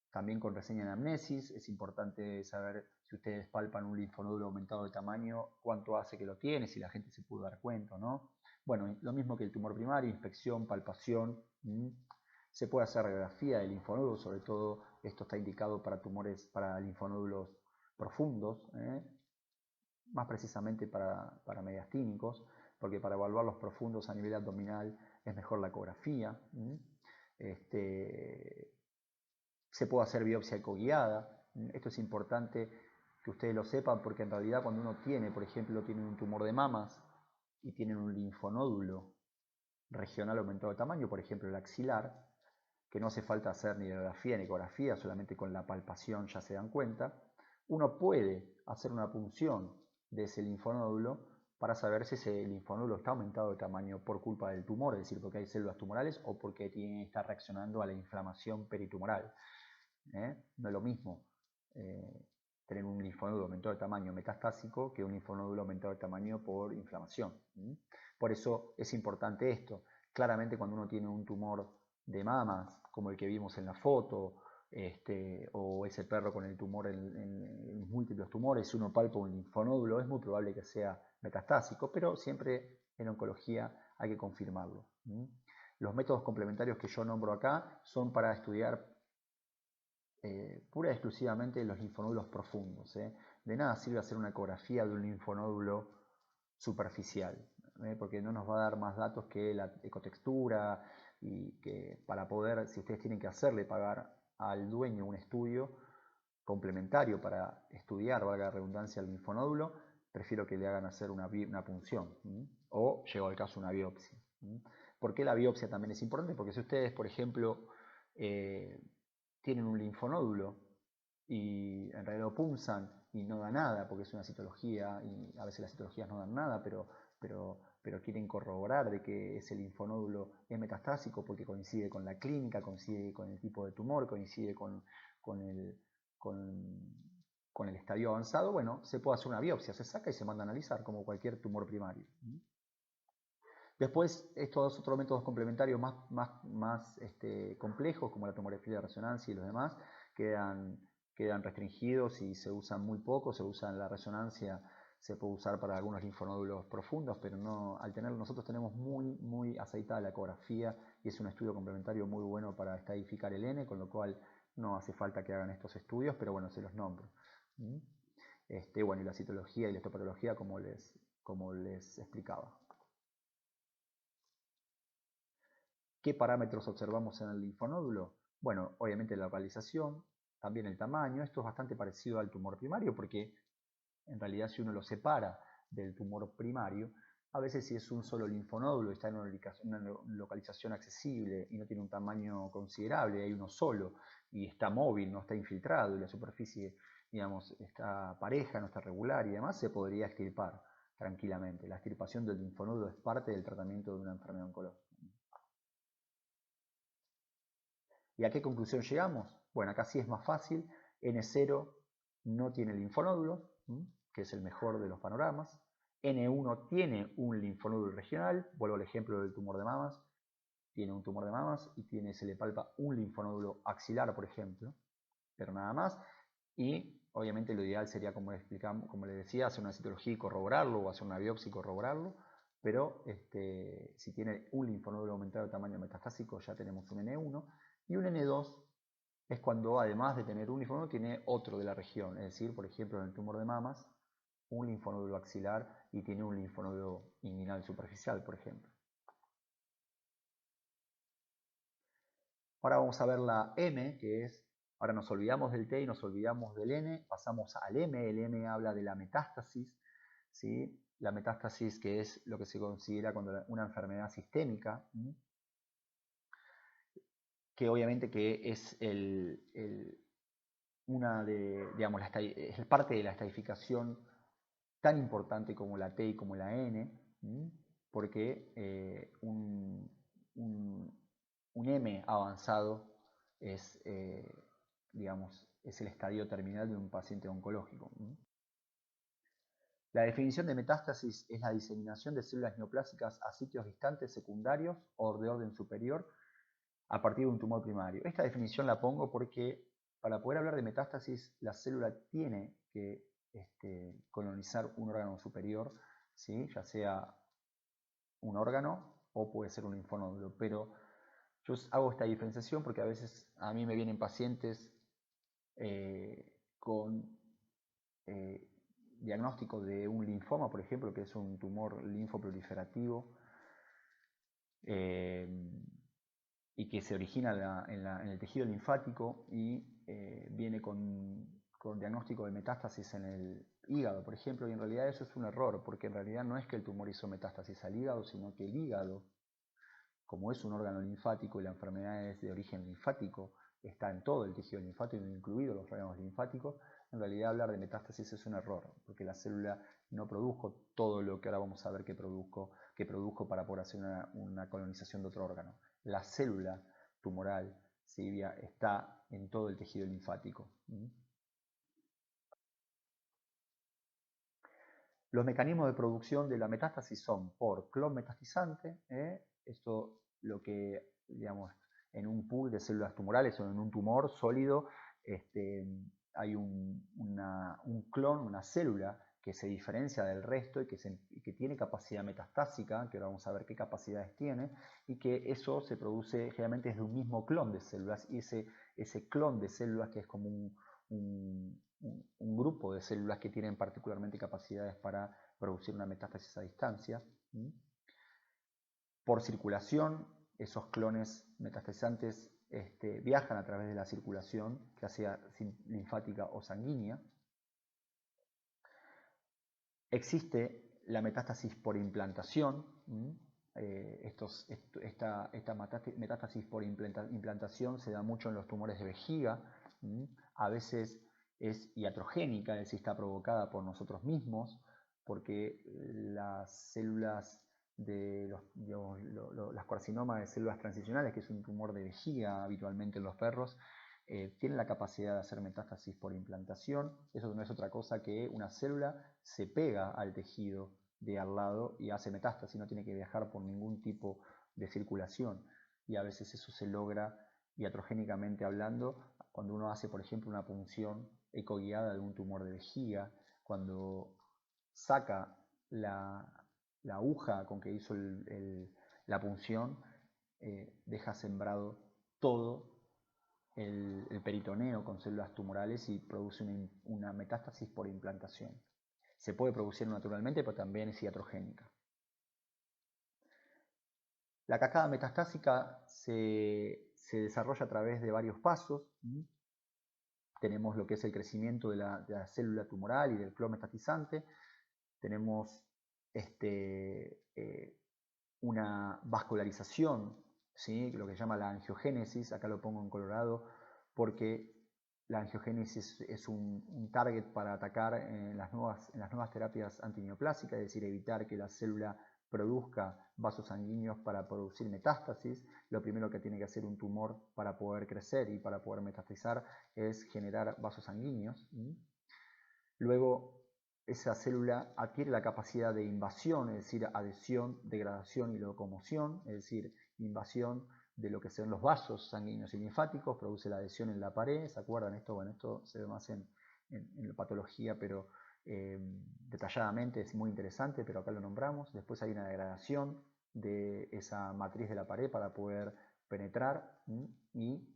también con reseña de anamnesis. Es importante saber si ustedes palpan un linfonódulo aumentado de tamaño, cuánto hace que lo tiene, si la gente se pudo dar cuenta o no. Bueno, lo mismo que el tumor primario, inspección, palpación. Se puede hacer radiografía del linfonódulo, sobre todo esto está indicado para tumores, para linfonódulos profundos, más precisamente para mediastínicos, porque para evaluar los profundos a nivel abdominal es mejor la ecografía. Se puede hacer biopsia ecoguiada. Esto es importante que ustedes lo sepan porque en realidad cuando uno tiene, por ejemplo, tienen un tumor de mamas y tienen un linfonódulo regional aumentado de tamaño, por ejemplo el axilar, que no hace falta hacer ni radiografía ni ecografía, solamente con la palpación ya se dan cuenta, uno puede hacer una punción de ese linfonódulo para saber si ese linfonódulo está aumentado de tamaño por culpa del tumor, es decir, porque hay células tumorales o porque está reaccionando a la inflamación peritumoral. No es lo mismo tener un linfonódulo aumentado de tamaño metastásico que un linfonódulo aumentado de tamaño por inflamación. Por eso es importante esto. Claramente cuando uno tiene un tumor de mamas, como el que vimos en la foto, o ese perro con el tumor en múltiples tumores, si uno palpa un linfonódulo, es muy probable que sea metastásico, pero siempre en oncología hay que confirmarlo. Los métodos complementarios que yo nombro acá son para estudiar pura y exclusivamente los linfonódulos profundos. De nada sirve hacer una ecografía de un linfonódulo superficial, porque no nos va a dar más datos que la ecotextura y que para poder, si ustedes tienen que hacerle pagar al dueño un estudio complementario para estudiar, valga la redundancia, el linfonódulo, prefiero que le hagan hacer una punción o, llegado al caso, una biopsia. ¿Por qué la biopsia también es importante? Porque si ustedes, por ejemplo, tienen un linfonódulo y en realidad lo punzan y no da nada, porque es una citología y a veces las citologías no dan nada, pero quieren corroborar de que ese linfonódulo es metastásico porque coincide con la clínica, coincide con el tipo de tumor, coincide con el estadio avanzado. Bueno, se puede hacer una biopsia, se saca y se manda a analizar como cualquier tumor primario. Después, estos otros métodos complementarios más complejos, como la tomografía de resonancia y los demás, quedan restringidos y se usan muy poco. Se usa en la resonancia, se puede usar para algunos linfonódulos profundos, pero no, nosotros tenemos muy aceitada la ecografía y es un estudio complementario muy bueno para estadificar el N, con lo cual no hace falta que hagan estos estudios, pero bueno, se los nombro. Bueno, y la citología y la histopatología como les explicaba. ¿Qué parámetros observamos en el linfonódulo? Bueno, obviamente la localización, también el tamaño. Esto es bastante parecido al tumor primario porque en realidad si uno lo separa del tumor primario, a veces si es un solo linfonódulo, está en una localización accesible y no tiene un tamaño considerable, hay uno solo y está móvil, no está infiltrado y la superficie, digamos, está pareja, no está regular y demás, se podría extirpar tranquilamente. La extirpación del linfonódulo es parte del tratamiento de una enfermedad oncológica. ¿Y a qué conclusión llegamos? Bueno, acá sí es más fácil. N0 no tiene linfonódulos, que es el mejor de los panoramas. N1 tiene un linfonódulo regional. Vuelvo al ejemplo del tumor de mamas. Tiene un tumor de mamas y se le palpa un linfonódulo axilar, por ejemplo, pero nada más. Y obviamente lo ideal sería, como les decía, hacer una citología y corroborarlo, o hacer una biopsia y corroborarlo. Pero si tiene un linfonódulo aumentado de tamaño metastásico, ya tenemos un N1. Y un N2 es cuando, además de tener un linfonódulo, tiene otro de la región. Es decir, por ejemplo, en el tumor de mamas, un linfonódulo axilar y tiene un linfonódulo inguinal superficial, por ejemplo. Ahora vamos a ver la M, que es, ahora nos olvidamos del T y nos olvidamos del N, pasamos al M. El M habla de la metástasis, ¿sí? La metástasis, que es lo que se considera cuando una enfermedad sistémica, que obviamente que es parte de la estadificación tan importante como la T y como la N. porque un M avanzado es, digamos, es el estadio terminal de un paciente oncológico. La definición de metástasis es la diseminación de células neoplásicas a sitios distantes secundarios o de orden superior a partir de un tumor primario. Esta definición la pongo porque para poder hablar de metástasis, la célula tiene que colonizar un órgano superior, ¿sí? Ya sea un órgano o puede ser un linfonodo, pero yo hago esta diferenciación porque a veces a mí me vienen pacientes con diagnóstico de un linfoma, por ejemplo, que es un tumor linfoproliferativo y que se origina en el tejido linfático y viene con diagnóstico de metástasis en el hígado, por ejemplo, y en realidad eso es un error, porque en realidad no es que el tumor hizo metástasis al hígado, sino que el hígado, como es un órgano linfático y la enfermedad es de origen linfático, está en todo el tejido linfático, incluidos los órganos linfáticos, en realidad hablar de metástasis es un error, porque la célula no produjo todo lo que ahora vamos a ver que produjo para poder hacer una colonización de otro órgano. La célula tumoral, ¿sí? Está en todo el tejido linfático. Los mecanismos de producción de la metástasis son por clon metastizante, esto lo que, digamos, en un pool de células tumorales o en un tumor sólido, hay un clon, una célula que se diferencia del resto y que tiene capacidad metastásica, que ahora vamos a ver qué capacidades tiene, y que eso se produce generalmente desde un mismo clon de células, y ese clon de células que es como un grupo de células que tienen particularmente capacidades para producir una metástasis a distancia. Por circulación, esos clones metastasisantes viajan a través de la circulación, ya sea linfática o sanguínea. Existe la metástasis por implantación. Esta metástasis por implantación se da mucho en los tumores de vejiga. A veces es iatrogénica, es decir, está provocada por nosotros mismos, porque las células de las carcinomas de células transicionales, que es un tumor de vejiga habitualmente en los perros, tienen la capacidad de hacer metástasis por implantación. Eso no es otra cosa que una célula se pega al tejido de al lado y hace metástasis, no tiene que viajar por ningún tipo de circulación. Y a veces eso se logra iatrogénicamente hablando cuando uno hace, por ejemplo, una punción ecoguiada de un tumor de vejiga, cuando saca la aguja con que hizo la punción, deja sembrado todo el peritoneo con células tumorales y produce una metástasis por implantación. Se puede producir naturalmente, pero también es iatrogénica. La cascada metastásica se desarrolla a través de varios pasos. Tenemos lo que es el crecimiento de la célula tumoral y del clon metatizante. Tenemos una vascularización, ¿sí? Lo que se llama la angiogénesis, acá lo pongo en colorado, porque la angiogénesis es un target para atacar en las nuevas terapias antineoplásicas, es decir, evitar que la célula produzca vasos sanguíneos para producir metástasis. Lo primero que tiene que hacer un tumor para poder crecer y para poder metastizar es generar vasos sanguíneos. Luego, esa célula adquiere la capacidad de invasión, es decir, adhesión, degradación y locomoción, es decir, invasión de lo que son los vasos sanguíneos y linfáticos, produce la adhesión en la pared. ¿Se acuerdan esto? Bueno, esto se ve más en la patología, pero detalladamente es muy interesante, pero acá lo nombramos. Después hay una degradación de esa matriz de la pared para poder penetrar y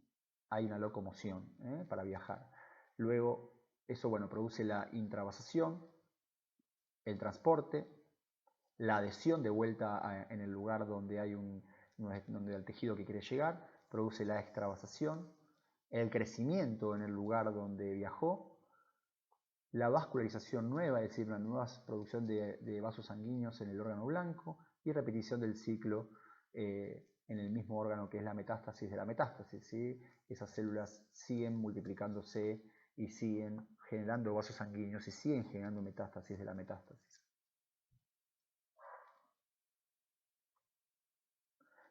hay una locomoción para viajar. Luego, eso produce la intravasación, el transporte, la adhesión de vuelta en el lugar donde hay donde el tejido que quiere llegar, produce la extravasación, el crecimiento en el lugar donde viajó, la vascularización nueva, es decir, una nueva producción de vasos sanguíneos en el órgano blanco y repetición del ciclo en el mismo órgano que es la metástasis de la metástasis. ¿Sí? Esas células siguen multiplicándose y siguen generando vasos sanguíneos y siguen generando metástasis de la metástasis.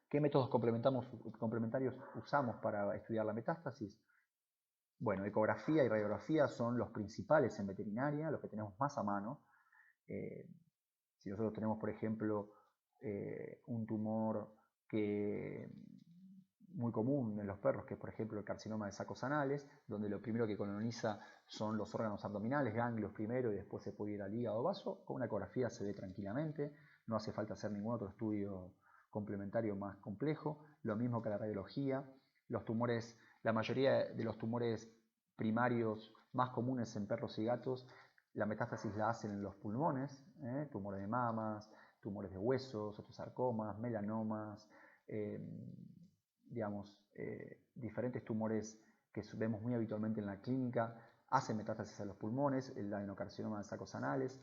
¿Qué métodos complementarios usamos para estudiar la metástasis? Bueno, ecografía y radiografía son los principales en veterinaria, los que tenemos más a mano. Si nosotros tenemos, por ejemplo, un tumor muy común en los perros, que es por ejemplo el carcinoma de sacos anales, donde lo primero que coloniza son los órganos abdominales, ganglios primero y después se puede ir al hígado vaso, con una ecografía se ve tranquilamente, no hace falta hacer ningún otro estudio complementario más complejo, lo mismo que la radiología. Los tumores, la mayoría de los tumores primarios más comunes en perros y gatos, la metástasis la hacen en los pulmones, tumores de mamas, tumores de huesos, osteosarcomas, melanomas, diferentes tumores que vemos muy habitualmente en la clínica, hacen metástasis a los pulmones, el adenocarcinoma de sacos anales,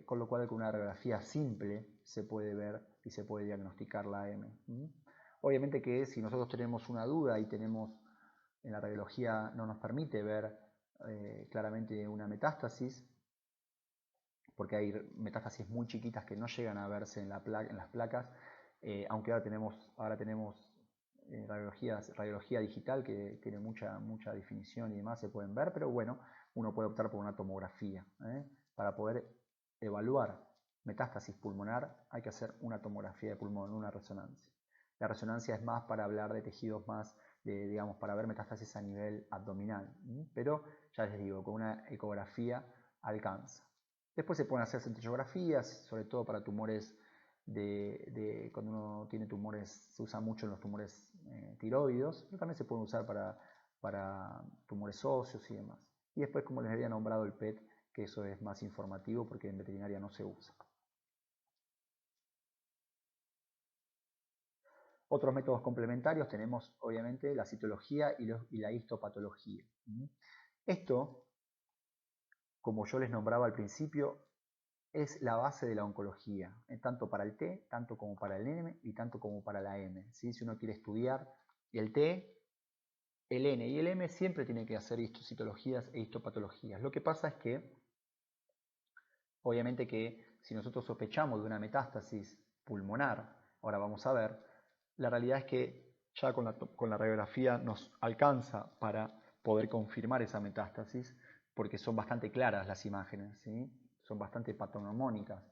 con lo cual con una radiografía simple se puede ver y se puede diagnosticar la AM. Obviamente que si nosotros tenemos una duda y tenemos en la radiología no nos permite ver claramente una metástasis, porque hay metástasis muy chiquitas que no llegan a verse en las placas, aunque ahora tenemos radiología digital que tiene mucha definición y demás, se pueden ver, pero bueno, uno puede optar por una tomografía. Para poder evaluar metástasis pulmonar hay que hacer una tomografía de pulmón, una resonancia. La resonancia es más para hablar de tejidos más, digamos, para ver metástasis a nivel abdominal, pero ya les digo, con una ecografía alcanza. Después se pueden hacer centellografías, sobre todo para tumores cuando uno tiene tumores, se usa mucho en los tumores tiroides, pero también se pueden usar para tumores óseos y demás. Y después, como les había nombrado, el PET, que eso es más informativo porque en veterinaria no se usa. Otros métodos complementarios tenemos, obviamente, la citología y la histopatología. Esto, como yo les nombraba al principio, es la base de la oncología, tanto para el T, tanto como para el N y tanto como para la M. ¿Sí? Si uno quiere estudiar el T, el N y el M, siempre tiene que hacer citologías e histopatologías. Lo que pasa es que, obviamente que si nosotros sospechamos de una metástasis pulmonar, ahora vamos a ver, la realidad es que ya con la radiografía nos alcanza para poder confirmar esa metástasis, porque son bastante claras las imágenes, ¿sí? Son bastante patognomónicas.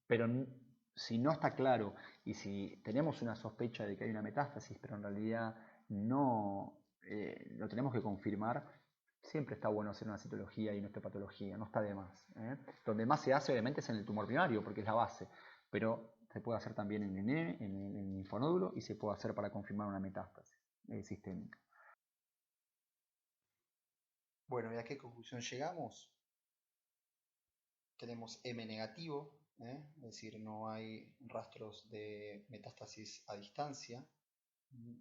Pero si no está claro y si tenemos una sospecha de que hay una metástasis, pero en realidad no lo tenemos que confirmar, siempre está bueno hacer una citología y una histopatología, no está de más. Donde más se hace obviamente es en el tumor primario, porque es la base, pero se puede hacer también en el linfonódulo y se puede hacer para confirmar una metástasis sistémica. Bueno, ¿y a qué conclusión llegamos? Tenemos M negativo, es decir, no hay rastros de metástasis a distancia.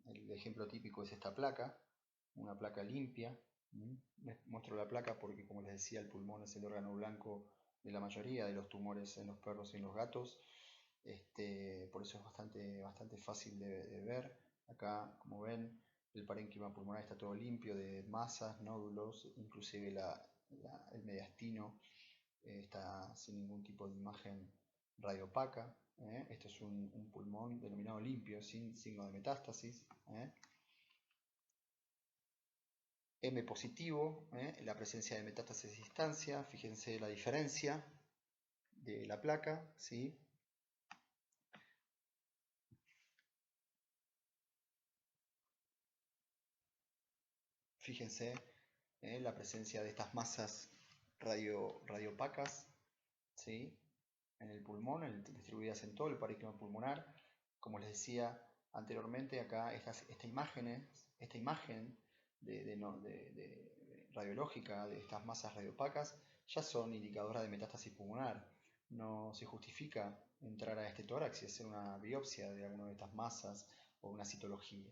El ejemplo típico es esta placa, una placa limpia. Les muestro la placa porque, como les decía, el pulmón es el órgano blanco de la mayoría de los tumores en los perros y en los gatos. Por eso es bastante fácil de ver. Acá, como ven, el parénquima pulmonar está todo limpio de masas, nódulos, inclusive el mediastino está sin ningún tipo de imagen radiopaca. Esto es un pulmón denominado limpio, sin signo de metástasis. M positivo, la presencia de metástasis a distancia. Fíjense la diferencia de la placa, ¿sí? Fíjense la presencia de estas masas radiopacas, ¿sí? En el pulmón, distribuidas en todo el parénquima pulmonar. Como les decía anteriormente, acá esta imagen radiológica de estas masas radiopacas ya son indicadoras de metástasis pulmonar. No se justifica entrar a este tórax y hacer una biopsia de alguna de estas masas o una citología.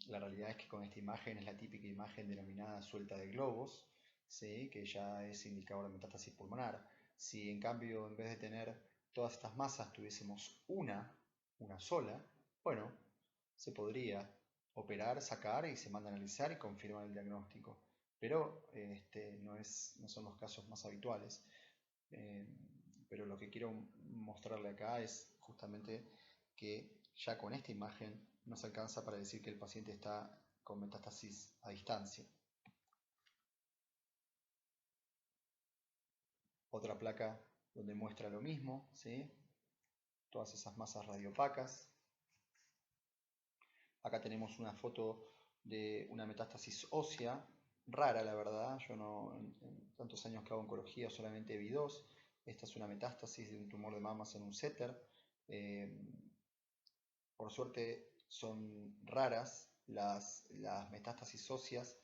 La realidad es que con esta imagen es la típica imagen denominada suelta de globos, ¿sí? Que ya es indicador de metástasis pulmonar. Si en cambio, en vez de tener todas estas masas, tuviésemos una sola, bueno, se podría operar, sacar y se manda a analizar y confirmar el diagnóstico. Pero no son los casos más habituales. Pero lo que quiero mostrarle acá es justamente que ya con esta imagen nos alcanza para decir que el paciente está con metástasis a distancia. Otra placa donde muestra lo mismo, ¿sí? Todas esas masas radiopacas. Acá tenemos una foto de una metástasis ósea, rara la verdad, yo no, en tantos años que hago oncología solamente vi dos. Esta es una metástasis de un tumor de mamas en un setter. Por suerte son raras las metástasis óseas.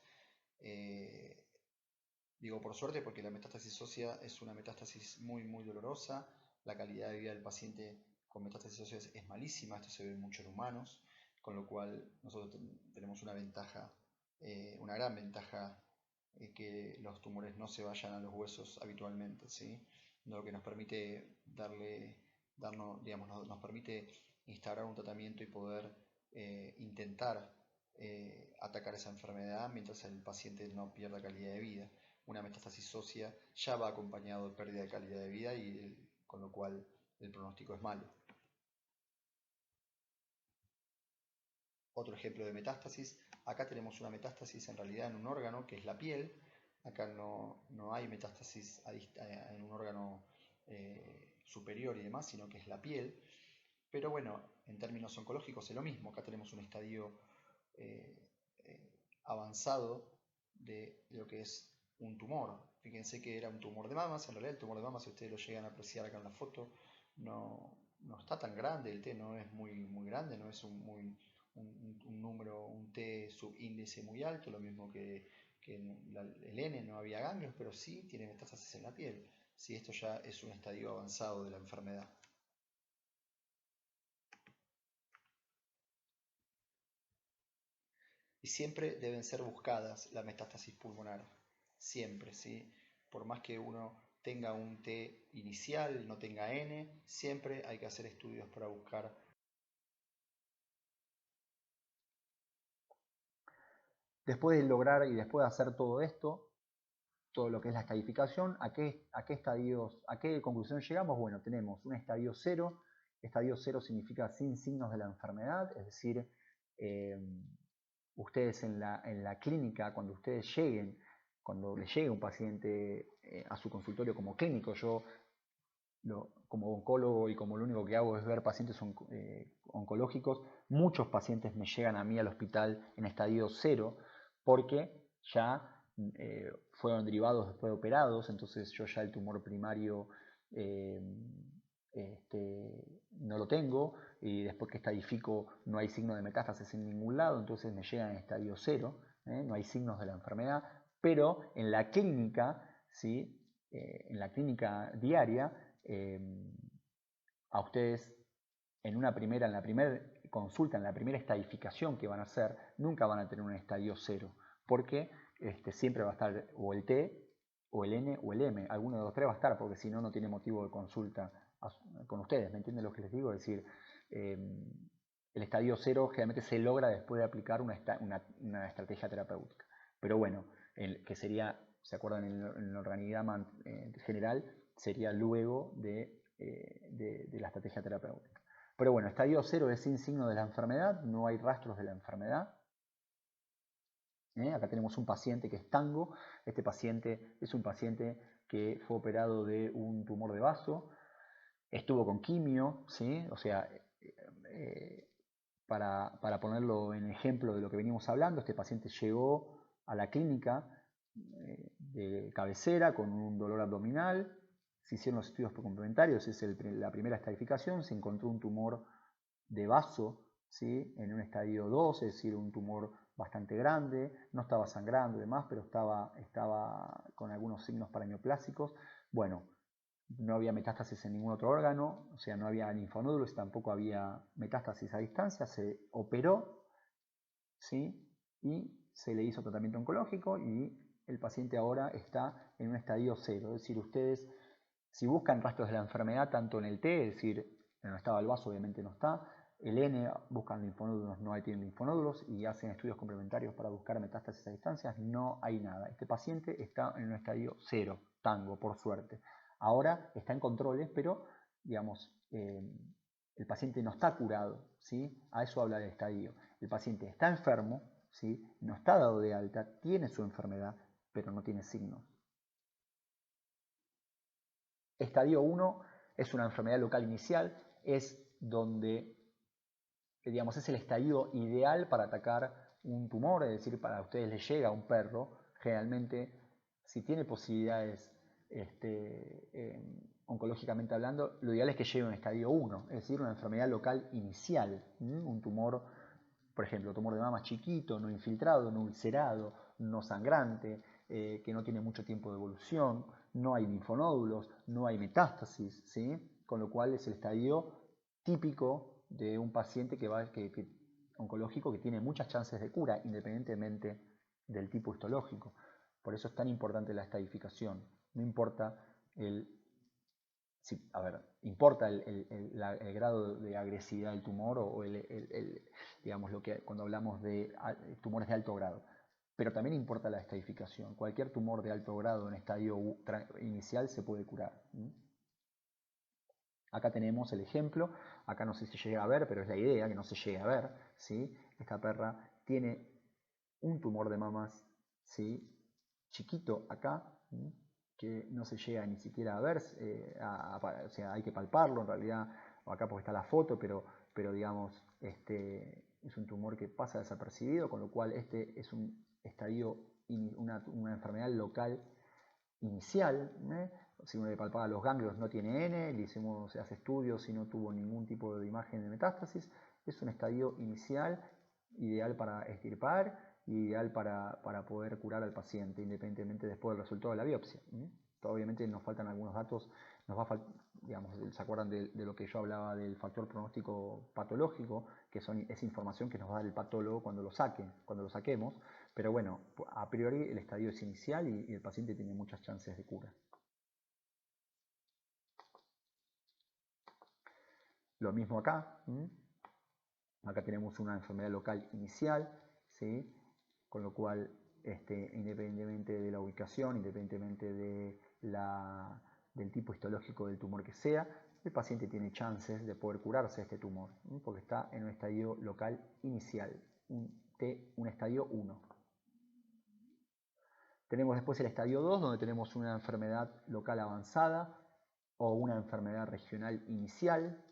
Digo por suerte porque la metástasis ósea es una metástasis muy dolorosa. La calidad de vida del paciente con metástasis óseas es malísima. Esto se ve mucho en humanos, con lo cual nosotros tenemos una ventaja, una gran ventaja, que los tumores no se vayan a los huesos habitualmente, ¿sí? Lo que nos permite nos permite instaurar un tratamiento y poder intentar atacar esa enfermedad mientras el paciente no pierda calidad de vida. Una metástasis ósea ya va acompañado de pérdida de calidad de vida y con lo cual el pronóstico es malo. Otro ejemplo de metástasis, acá tenemos una metástasis en realidad en un órgano que es la piel. Acá no hay metástasis en un órgano superior y demás, sino que es la piel. Pero bueno, en términos oncológicos es lo mismo. Acá tenemos un estadio avanzado de lo que es un tumor. Fíjense que era un tumor de mamas. En realidad el tumor de mamas, si ustedes lo llegan a apreciar acá en la foto, no está tan grande. El T no es muy grande, no es un número, un T subíndice muy alto, lo mismo que el N, no había ganglios, pero sí tiene metástasis en la piel. Sí, esto ya es un estadio avanzado de la enfermedad. Y siempre deben ser buscadas la metástasis pulmonar, siempre, ¿sí? Por más que uno tenga un T inicial, no tenga N, siempre hay que hacer estudios para buscar. Después de lograr y después de hacer todo esto, todo lo que es la estadificación, ¿a qué estadios, a qué conclusión llegamos? Bueno, tenemos un estadio 0. Estadio 0 significa sin signos de la enfermedad, es decir, ustedes en la clínica, cuando ustedes lleguen, cuando le llegue un paciente a su consultorio como clínico, yo como oncólogo y como lo único que hago es ver pacientes oncológicos, muchos pacientes me llegan a mí al hospital en estadio 0 porque ya fueron derivados después de operados, entonces yo ya el tumor primario no lo tengo, y después que estadifico no hay signo de metástasis en ningún lado, entonces me llegan en estadio 0, no hay signos de la enfermedad, pero en la clínica, ¿sí? En la clínica diaria, a ustedes en la primera consulta, en la primera estadificación que van a hacer, nunca van a tener un estadio 0, porque siempre va a estar o el T, o el N, o el M, alguno de los tres va a estar, porque si no, no tiene motivo de consulta con ustedes, ¿me entienden lo que les digo? Es decir, el estadio 0 generalmente se logra después de aplicar una estrategia terapéutica. Pero bueno, que sería, ¿se acuerdan? En el organigrama general, sería luego de la estrategia terapéutica. Pero bueno, estadio 0 es sin signo de la enfermedad, no hay rastros de la enfermedad. Acá tenemos un paciente que es tango. Este paciente es un paciente que fue operado de un tumor de vaso, estuvo con quimio, ¿sí? O sea, para ponerlo en ejemplo de lo que venimos hablando, este paciente llegó a la clínica de cabecera con un dolor abdominal, se hicieron los estudios complementarios, es la primera estadificación, se encontró un tumor de vaso, ¿sí? En un estadio 2, es decir, un tumor bastante grande, no estaba sangrando y demás, pero estaba con algunos signos paraneoplásicos. Bueno, no había metástasis en ningún otro órgano, o sea, no había linfonódulos, tampoco había metástasis a distancia, se operó, ¿sí? Y se le hizo tratamiento oncológico y el paciente ahora está en un estadio 0, es decir, ustedes si buscan rastros de la enfermedad tanto en el T, es decir, en el estado del vaso obviamente no está, el N buscan linfonódulos, no tienen linfonódulos y hacen estudios complementarios para buscar metástasis a distancias, no hay nada. Este paciente está en un estadio 0, tango, por suerte. Ahora está en controles, pero digamos, el paciente no está curado, ¿sí? A eso habla el estadio. El paciente está enfermo, ¿sí? No está dado de alta, tiene su enfermedad, pero no tiene signos. Estadio 1 es una enfermedad local inicial, es donde, digamos, es el estadio ideal para atacar un tumor, es decir, para ustedes les llega a un perro, generalmente, si tiene posibilidades oncológicamente hablando, lo ideal es que llegue a un estadio 1, es decir, una enfermedad local inicial, un tumor, por ejemplo, tumor de mama chiquito, no infiltrado, no ulcerado, no sangrante, que no tiene mucho tiempo de evolución, no hay linfonódulos, no hay metástasis, ¿sí? Con lo cual es el estadio típico de un paciente oncológico que tiene muchas chances de cura, independientemente del tipo histológico. Por eso es tan importante la estadificación. No importa importa el grado de agresividad del tumor o digamos, cuando hablamos de tumores de alto grado. Pero también importa la estadificación. Cualquier tumor de alto grado en estadio inicial se puede curar. Acá tenemos el ejemplo. Acá no sé si se llega a ver, pero es la idea que no se llegue a ver, ¿sí? Esta perra tiene un tumor de mamas, ¿sí? Chiquito acá, que no se llega ni siquiera a ver, o sea, hay que palparlo en realidad, acá porque está la foto, pero digamos, es un tumor que pasa desapercibido, con lo cual este es un estadio, una enfermedad local inicial. Si uno le palpaba los ganglios no tiene N, se hace estudios y no tuvo ningún tipo de imagen de metástasis, es un estadio inicial, ideal para extirpar, ideal para poder curar al paciente, independientemente después del resultado de la biopsia. Obviamente nos faltan algunos datos, digamos, ¿se acuerdan de lo que yo hablaba del factor pronóstico patológico? Que es información que nos va a dar el patólogo cuando lo saquemos, pero bueno, a priori el estadio es inicial y el paciente tiene muchas chances de cura. Lo mismo acá. Acá tenemos una enfermedad local inicial, ¿sí? Con lo cual, independientemente de la ubicación, independientemente del tipo histológico del tumor que sea, el paciente tiene chances de poder curarse de este tumor, porque está en un estadio local inicial, un estadio 1. Tenemos después el estadio 2, donde tenemos una enfermedad local avanzada o una enfermedad regional inicial.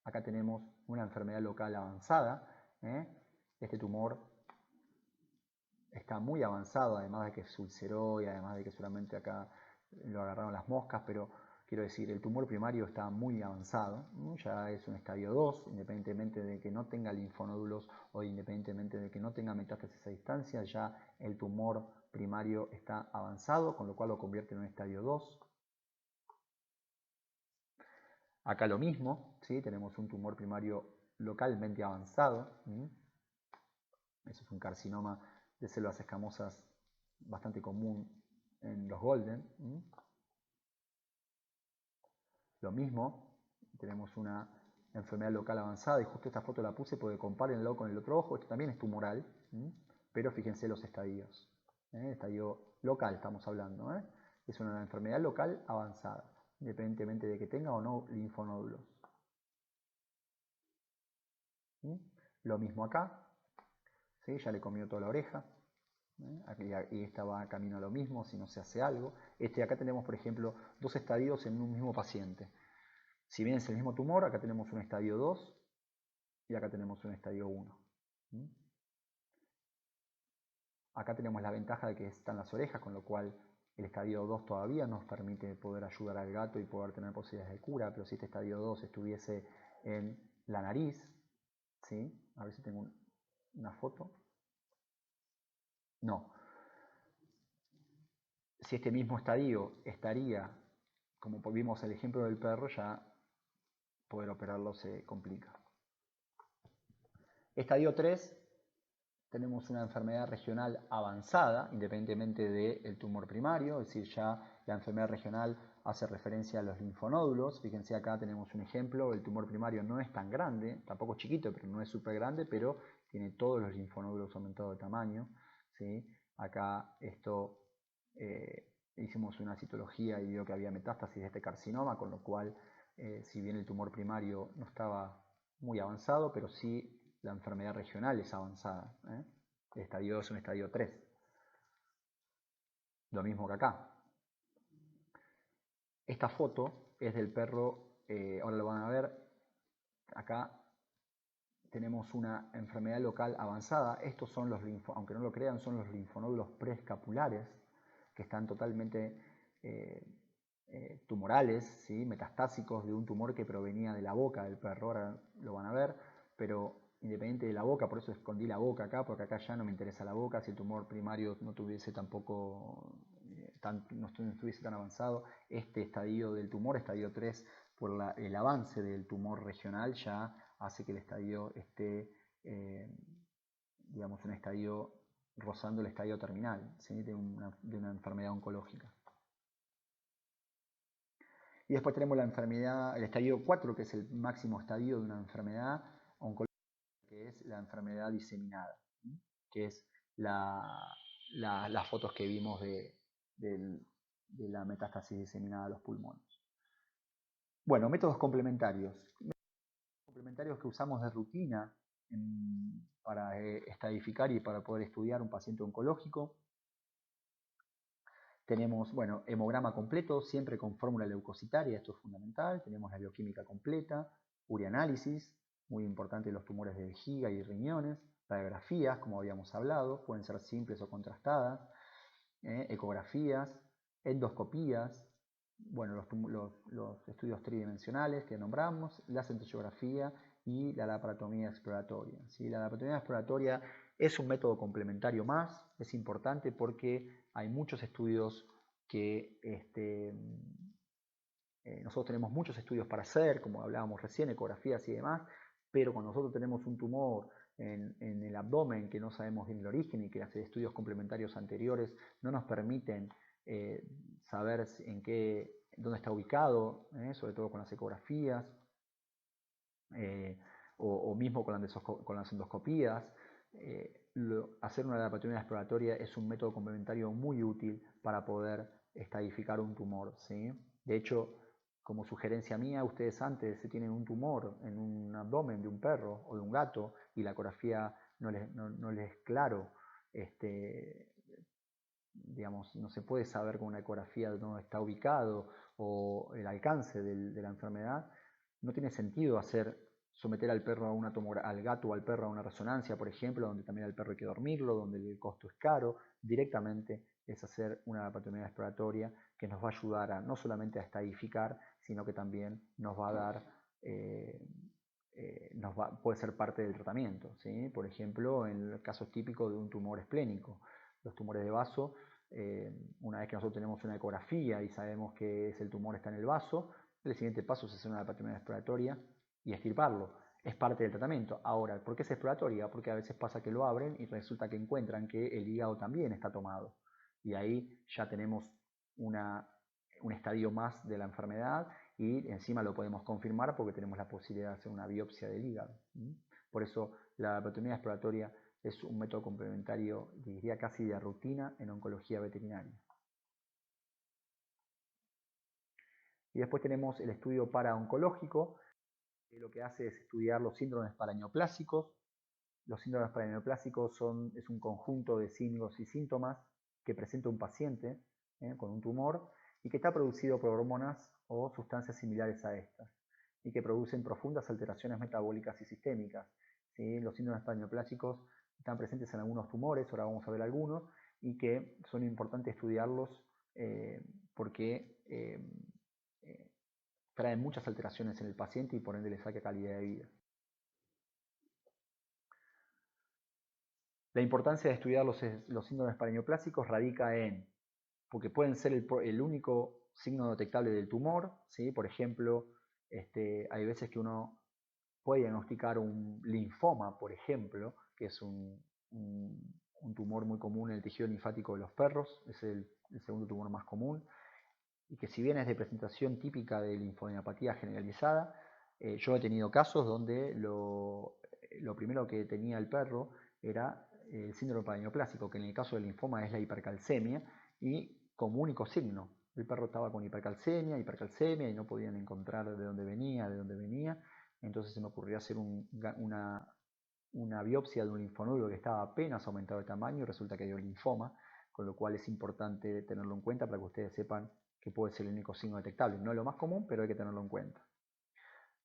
Acá tenemos una enfermedad local avanzada. Este tumor está muy avanzado, además de que se ulceró y además de que solamente acá lo agarraron las moscas, pero quiero decir, el tumor primario está muy avanzado, ya es un estadio 2, independientemente de que no tenga linfonódulos o independientemente de que no tenga metástasis a distancia, ya el tumor primario está avanzado, con lo cual lo convierte en un estadio 2. Acá lo mismo, ¿sí? Tenemos un tumor primario localmente avanzado. Eso es un carcinoma de células escamosas bastante común en los golden. Lo mismo, tenemos una enfermedad local avanzada, y justo esta foto la puse porque compárenlo con el otro ojo. Esto también es tumoral, pero fíjense los estadios. Estadio local estamos hablando. Es una enfermedad local avanzada, independientemente de que tenga o no linfonódulos. Lo mismo acá, ¿sí? Ya le comió toda la oreja, y esta va camino a lo mismo si no se hace algo. Acá tenemos, por ejemplo, dos estadios en un mismo paciente. Si bien es el mismo tumor, acá tenemos un estadio 2 y acá tenemos un estadio 1. Acá tenemos la ventaja de que están las orejas, con lo cual el estadio 2 todavía nos permite poder ayudar al gato y poder tener posibilidades de cura, pero si este estadio 2 estuviese en la nariz, ¿sí? A ver si tengo una foto. No. Si este mismo estadio estaría, como vimos el ejemplo del perro, ya poder operarlo se complica. Estadio 3, tenemos una enfermedad regional avanzada, independientemente del tumor primario, es decir, ya la enfermedad regional hace referencia a los linfonódulos. Fíjense, acá tenemos un ejemplo, el tumor primario no es tan grande, tampoco es chiquito, pero no es súper grande, pero tiene todos los linfonódulos aumentados de tamaño, ¿sí? Acá hicimos una citología y vio que había metástasis de este carcinoma, con lo cual si bien el tumor primario no estaba muy avanzado, pero sí la enfermedad regional es avanzada. El estadio 2 es un estadio 3. Lo mismo que acá. Esta foto es del perro, ahora lo van a ver, acá tenemos una enfermedad local avanzada. Estos son los aunque no lo crean, son los linfonódulos preescapulares que están totalmente tumorales, ¿sí? Metastásicos de un tumor que provenía de la boca del perro. Ahora lo van a ver, pero independiente de la boca, por eso escondí la boca acá, porque acá ya no me interesa la boca. Si el tumor primario no tuviese tampoco no estuviese tan avanzado, este estadio del tumor, estadio 3, por el avance del tumor regional, ya hace que el estadio esté, digamos, un estadio rozando el estadio terminal, ¿sí? de una enfermedad oncológica. Y después tenemos la enfermedad, el estadio 4, que es el máximo estadio de una enfermedad oncológica, que es la enfermedad diseminada, ¿sí? Que es las fotos que vimos de la metástasis diseminada a los pulmones. Bueno, métodos complementarios. Complementarios que usamos de rutina para estadificar y para poder estudiar un paciente oncológico. Tenemos, bueno, hemograma completo, siempre con fórmula leucocitaria, esto es fundamental. Tenemos la bioquímica completa, urianálisis, muy importante en los tumores de vejiga y riñones, radiografías, como habíamos hablado, pueden ser simples o contrastadas, ecografías, endoscopías, bueno, los estudios tridimensionales que nombramos, la centellografía y la laparotomía exploratoria, ¿sí? La laparotomía exploratoria es un método complementario más, es importante porque hay muchos estudios que nosotros tenemos muchos estudios para hacer, como hablábamos recién, ecografías y demás, pero cuando nosotros tenemos un tumor en el abdomen que no sabemos bien el origen y que hacer estudios complementarios anteriores no nos permiten saber dónde está ubicado, sobre todo con las ecografías, o mismo con las endoscopías. Hacer una laparotomía exploratoria es un método complementario muy útil para poder estadificar un tumor, ¿sí? De hecho, como sugerencia mía, ustedes antes, si tienen un tumor en un abdomen de un perro o de un gato y la ecografía no les es claro, digamos, no se puede saber con una ecografía dónde está ubicado o el alcance de la enfermedad, no tiene sentido someter al perro al gato o al perro a una resonancia, por ejemplo, donde también al perro hay que dormirlo, donde el costo es caro. Directamente es hacer una laparotomía exploratoria que nos va a ayudar no solamente a estadificar, sino que también nos va a dar, puede ser parte del tratamiento, ¿sí? Por ejemplo, en el caso típico de un tumor esplénico, los tumores de vaso, una vez que nosotros tenemos una ecografía y sabemos que el tumor está en el vaso, el siguiente paso es hacer una laparotomía exploratoria y extirparlo. Es parte del tratamiento. Ahora, ¿por qué es exploratoria? Porque a veces pasa que lo abren y resulta que encuentran que el hígado también está tomado. Y ahí ya tenemos un estadio más de la enfermedad y encima lo podemos confirmar porque tenemos la posibilidad de hacer una biopsia del hígado. Por eso la laparotomía exploratoria es un método complementario, diría casi de rutina en oncología veterinaria. Y después tenemos el estudio paraoncológico, que lo que hace es estudiar los síndromes paraneoplásicos. Los síndromes paraneoplásicos es un conjunto de signos y síntomas que presenta un paciente con un tumor y que está producido por hormonas o sustancias similares a estas y que producen profundas alteraciones metabólicas y sistémicas, ¿sí? Los síndromes paraneoplásicos están presentes en algunos tumores, ahora vamos a ver algunos, y que son importantes estudiarlos porque traen muchas alteraciones en el paciente y por ende le saca calidad de vida. La importancia de estudiar los síndromes paraneoplásicos radica porque pueden ser el único signo detectable del tumor, ¿sí? Por ejemplo, hay veces que uno puede diagnosticar un linfoma, por ejemplo, que es un tumor muy común en el tejido linfático de los perros, es el segundo tumor más común, y que si bien es de presentación típica de linfodenopatía generalizada, yo he tenido casos donde lo primero que tenía el perro era el síndrome paraneoplásico, que en el caso del linfoma es la hipercalcemia, y como único signo. El perro estaba con hipercalcemia y no podían encontrar de dónde venía. Entonces se me ocurrió hacer una biopsia de un linfonodo que estaba apenas aumentado de tamaño y resulta que dio linfoma, con lo cual es importante tenerlo en cuenta para que ustedes sepan que puede ser el único signo detectable. No es lo más común, pero hay que tenerlo en cuenta.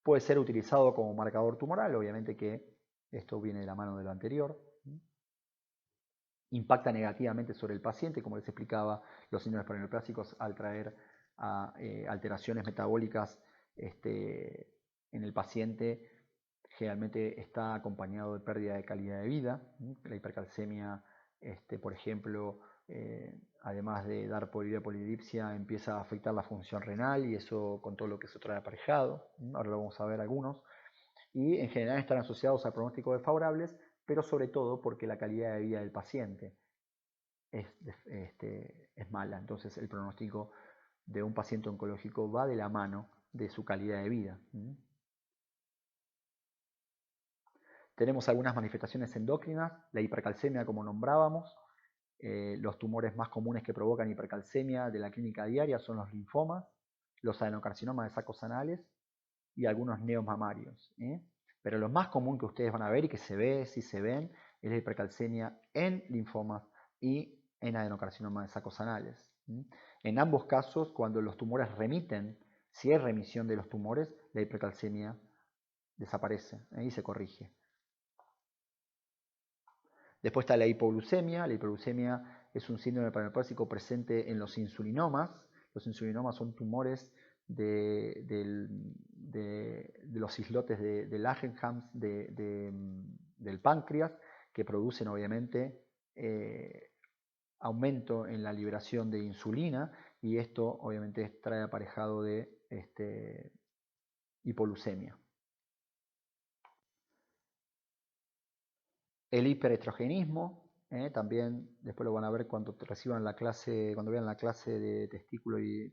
Puede ser utilizado como marcador tumoral, obviamente que esto viene de la mano de lo anterior. Impacta negativamente sobre el paciente, como les explicaba, los síndromes paraneoplásicos al traer a alteraciones metabólicas en el paciente, generalmente está acompañado de pérdida de calidad de vida. La hipercalcemia, por ejemplo, además de dar polidipsia, empieza a afectar la función renal y eso con todo lo que eso trae aparejado. Ahora lo vamos a ver algunos. Y en general están asociados a pronósticos desfavorables, pero sobre todo porque la calidad de vida del paciente es mala. Entonces el pronóstico de un paciente oncológico va de la mano de su calidad de vida. Tenemos algunas manifestaciones endócrinas, la hipercalcemia como nombrábamos. Los tumores más comunes que provocan hipercalcemia de la clínica diaria son los linfomas, los adenocarcinomas de sacos anales y algunos neomamarios. Pero lo más común que ustedes van a ver y que se ve, si se ven, es la hipercalcemia en linfomas y en adenocarcinoma de sacos anales. En ambos casos, cuando los tumores remiten, si hay remisión de los tumores, la hipercalcemia desaparece y se corrige. Después está la hipoglucemia. La hipoglucemia es un síndrome paraneoplásico presente en los insulinomas. Los insulinomas son tumores de los islotes de Langerhans del páncreas que producen obviamente aumento en la liberación de insulina y esto obviamente trae aparejado de hipoglucemia. El hiperestrogenismo, también después lo van a ver cuando reciban la clase, cuando vean la clase de testículo y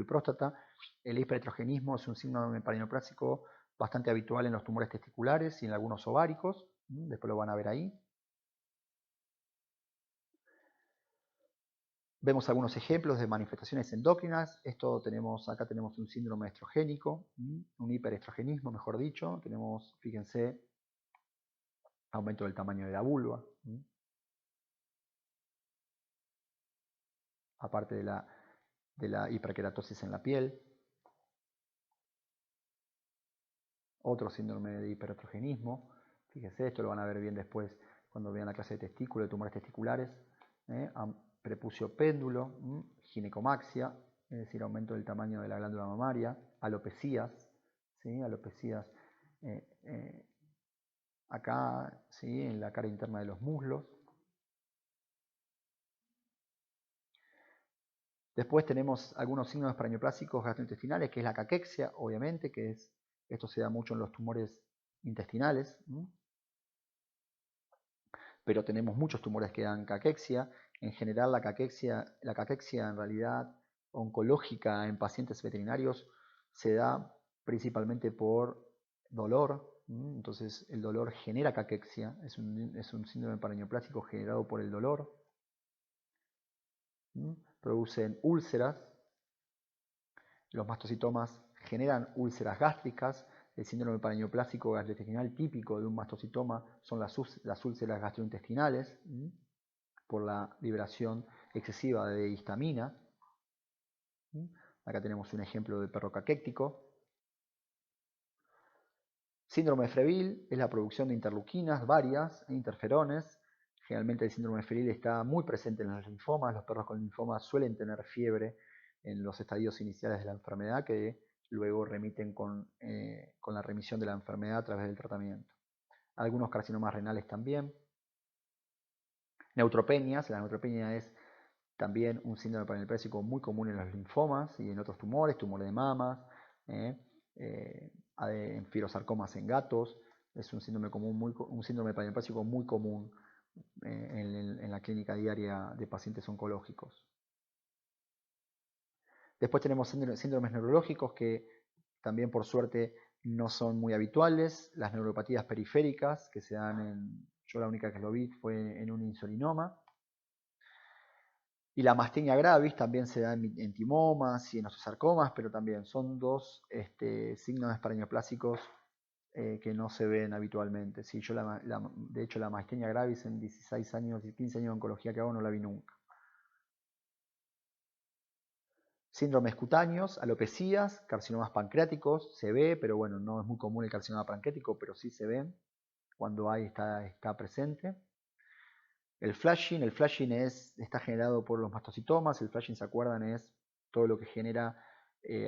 próstata. El hiperestrogenismo es un síndrome paraneoplásico bastante habitual en los tumores testiculares y en algunos ováricos. Después lo van a ver ahí. Vemos algunos ejemplos de manifestaciones endócrinas. Acá tenemos un síndrome estrogénico, un hiperestrogenismo, mejor dicho. Tenemos, fíjense, aumento del tamaño de la vulva. Aparte de la hiperkeratosis en la piel. Otro síndrome de hiperestrogenismo. Fíjense, esto lo van a ver bien después cuando vean la clase de testículo, de tumores testiculares. Prepucio péndulo, ginecomaxia, es decir, aumento del tamaño de la glándula mamaria, alopecias, ¿sí? Alopecias acá, ¿sí? En la cara interna de los muslos. Después tenemos algunos signos paraneoplásicos gastrointestinales, que es la caquexia, obviamente, esto se da mucho en los tumores intestinales, pero tenemos muchos tumores que dan caquexia. En general, la caquexia en realidad oncológica en pacientes veterinarios se da principalmente por dolor. Entonces, el dolor genera caquexia, es un síndrome paraneoplásico generado por el dolor. Producen úlceras. Los mastocitomas generan úlceras gástricas. El síndrome paraneoplásico gastrointestinal típico de un mastocitoma son las úlceras gastrointestinales por la liberación excesiva de histamina. Acá tenemos un ejemplo de perro caquéctico. Síndrome febril es la producción de interleuquinas varias e interferones. Generalmente el síndrome febril está muy presente en los linfomas. Los perros con linfomas suelen tener fiebre en los estadios iniciales de la enfermedad que luego remiten con la remisión de la enfermedad a través del tratamiento. Algunos carcinomas renales también. Neutropenias. La neutropenia es también un síndrome paraneoplásico muy común en los linfomas y en otros tumores de mamas, en firosarcomas en gatos. Es un síndrome paraneoplásico muy común en la clínica diaria de pacientes oncológicos. Después tenemos síndromes neurológicos que también por suerte no son muy habituales. Las neuropatías periféricas que se dan yo la única que lo vi fue en un insulinoma. Y la mastenia gravis también se da en timomas y en osteosarcomas, pero también son dos signos paraneoplásicos que no se ven habitualmente. Sí, yo de hecho la mastenia gravis en 16 años y 15 años de oncología que hago no la vi nunca. Síndromes cutáneos, alopecias, carcinomas pancreáticos, se ve, pero bueno, no es muy común el carcinoma pancreático, pero sí se ven. Cuando hay está presente. El flashing está generado por los mastocitomas. El flashing, ¿se acuerdan? Es todo lo que genera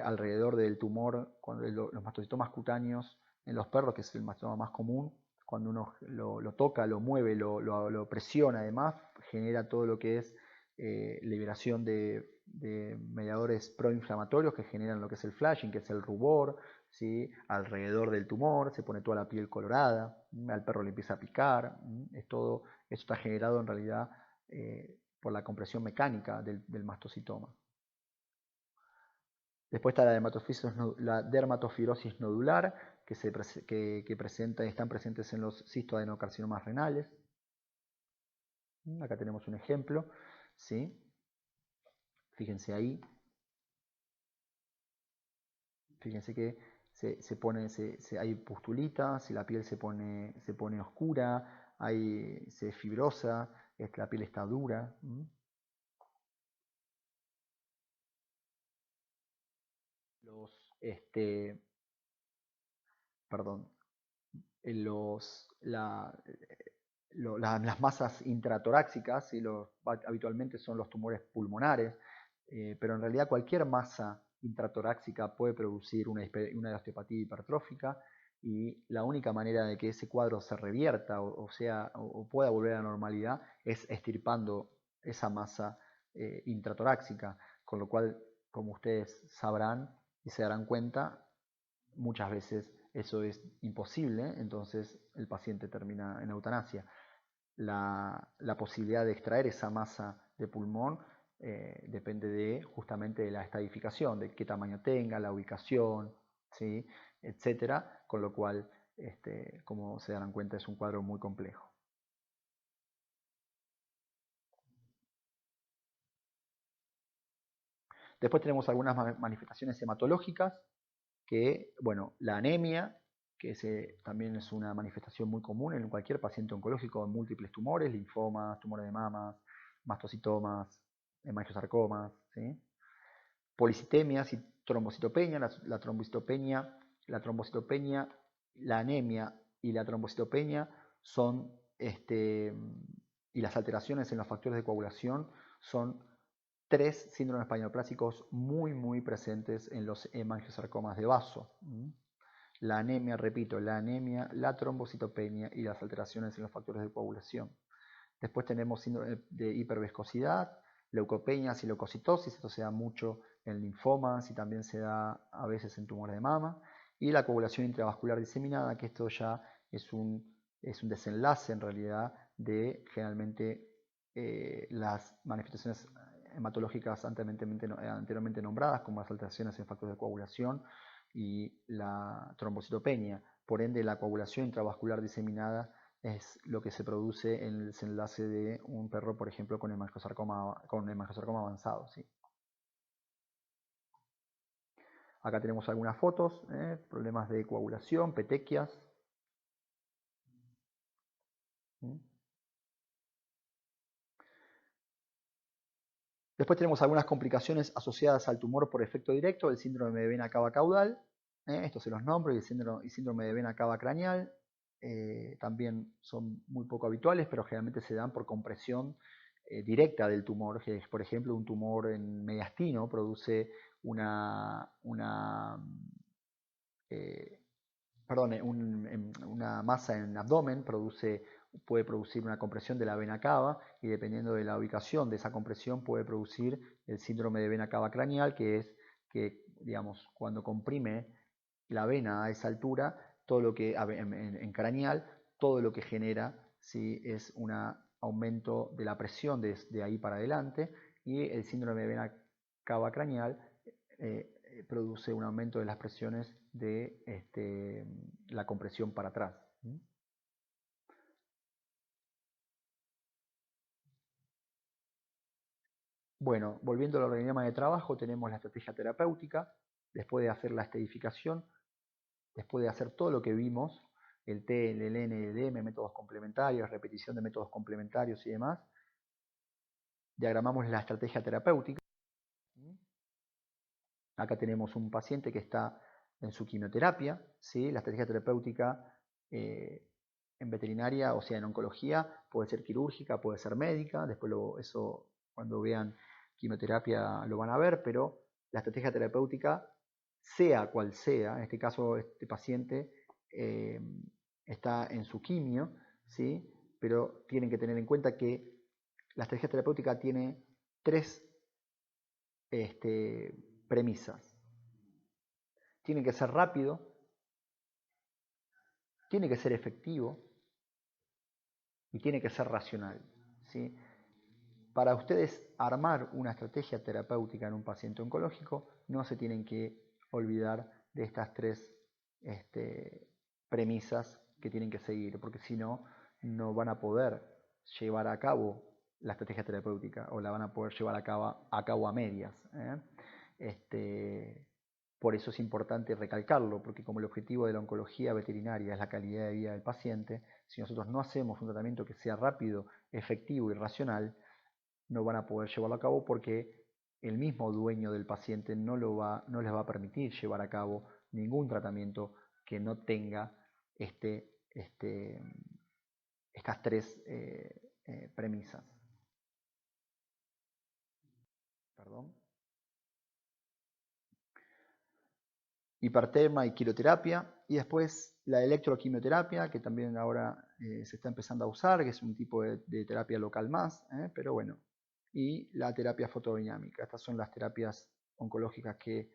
alrededor del tumor, cuando los mastocitomas cutáneos en los perros, que es el mastocitoma más común, cuando uno lo toca, lo mueve, lo presiona, además, genera todo lo que es liberación de mediadores proinflamatorios que generan lo que es el flashing, que es el rubor, ¿sí? Alrededor del tumor, se pone toda la piel colorada, al perro le empieza a picar, es todo, eso está generado en realidad por la compresión mecánica del mastocitoma. Después está la dermatofibrosis nodular, que están presentes en los cistoadenocarcinomas renales. Acá tenemos un ejemplo, ¿sí? Fíjense ahí. Fíjense que hay pustulitas, si la piel se pone oscura, se fibrosa, la piel está dura. Perdón, las masas intratorácicas, ¿sí? Habitualmente son los tumores pulmonares, pero en realidad cualquier masa intratorácica puede producir una osteopatía hipertrófica, y la única manera de que ese cuadro se revierta o pueda volver a la normalidad es extirpando esa masa intratorácica, con lo cual, como ustedes sabrán y se darán cuenta, muchas veces eso es imposible, entonces el paciente termina en eutanasia. La posibilidad de extraer esa masa de pulmón depende justamente de la estadificación, de qué tamaño tenga, la ubicación, ¿sí? Etcétera, con lo cual, como se darán cuenta, es un cuadro muy complejo. Después tenemos algunas manifestaciones hematológicas, que, bueno, la anemia, que también es una manifestación muy común en cualquier paciente oncológico en múltiples tumores, linfomas, tumores de mamas, mastocitomas, hemangiosarcomas, ¿sí? Policitemias y trombocitopenia. La trombocitopenia, la anemia y la trombocitopenia son, y las alteraciones en los factores de coagulación son tres síndromes paraneoplásicos muy presentes en los hemangiosarcomas de vaso. La anemia, repito, la trombocitopenia y las alteraciones en los factores de coagulación. Después tenemos síndrome de hiperviscosidad, leucopenias y leucocitosis. Esto se da mucho en linfomas y también se da a veces en tumores de mama. Y la coagulación intravascular diseminada, que esto ya es un desenlace en realidad de generalmente las manifestaciones hematológicas anteriormente nombradas, como las alteraciones en factores de coagulación y la trombocitopenia. Por ende, la coagulación intravascular diseminada es lo que se produce en el desenlace de un perro, por ejemplo, con hemangiosarcoma avanzado, ¿sí? Acá tenemos algunas fotos, problemas de coagulación, petequias. Después tenemos algunas complicaciones asociadas al tumor por efecto directo, el síndrome de vena cava caudal, estos se los nombro, y el síndrome de vena cava craneal. También son muy poco habituales, pero generalmente se dan por compresión directa del tumor. Por ejemplo, un tumor en mediastino produce una masa en abdomen, puede producir una compresión de la vena cava, y dependiendo de la ubicación de esa compresión puede producir el síndrome de vena cava craneal, que es que, digamos, cuando comprime la vena a esa altura, todo lo que en craneal, todo lo que genera, ¿sí?, es un aumento de la presión de ahí para adelante, y el síndrome de vena cava craneal produce un aumento de las presiones de la compresión para atrás. Bueno, volviendo al organigrama de trabajo, tenemos la estrategia terapéutica, después de hacer la estadificación, después de hacer todo lo que vimos, el T, el N, el M, métodos complementarios, repetición de métodos complementarios y demás, diagramamos la estrategia terapéutica. Acá tenemos un paciente que está en su quimioterapia, ¿sí? La estrategia terapéutica en veterinaria, o sea, en oncología, puede ser quirúrgica, puede ser médica, después eso cuando vean quimioterapia lo van a ver, pero la estrategia terapéutica, sea cual sea, en este caso este paciente está en su quimio, ¿sí? Pero tienen que tener en cuenta que la estrategia terapéutica tiene tres premisas. Tiene que ser rápido, tiene que ser efectivo y tiene que ser racional, ¿sí? Para ustedes armar una estrategia terapéutica en un paciente oncológico, no se tienen que olvidar de estas tres premisas que tienen que seguir, porque si no, no van a poder llevar a cabo la estrategia terapéutica o la van a poder llevar a cabo a medias. Por eso es importante recalcarlo, porque como el objetivo de la oncología veterinaria es la calidad de vida del paciente, si nosotros no hacemos un tratamiento que sea rápido, efectivo y racional, no van a poder llevarlo a cabo porque el mismo dueño del paciente no les va a permitir llevar a cabo ningún tratamiento que no tenga estas tres premisas. Perdón. Hiperterma y quiroterapia, y después la electroquimioterapia, que también ahora se está empezando a usar, que es un tipo de terapia local más, pero bueno, y la terapia fotodinámica. Estas son las terapias oncológicas que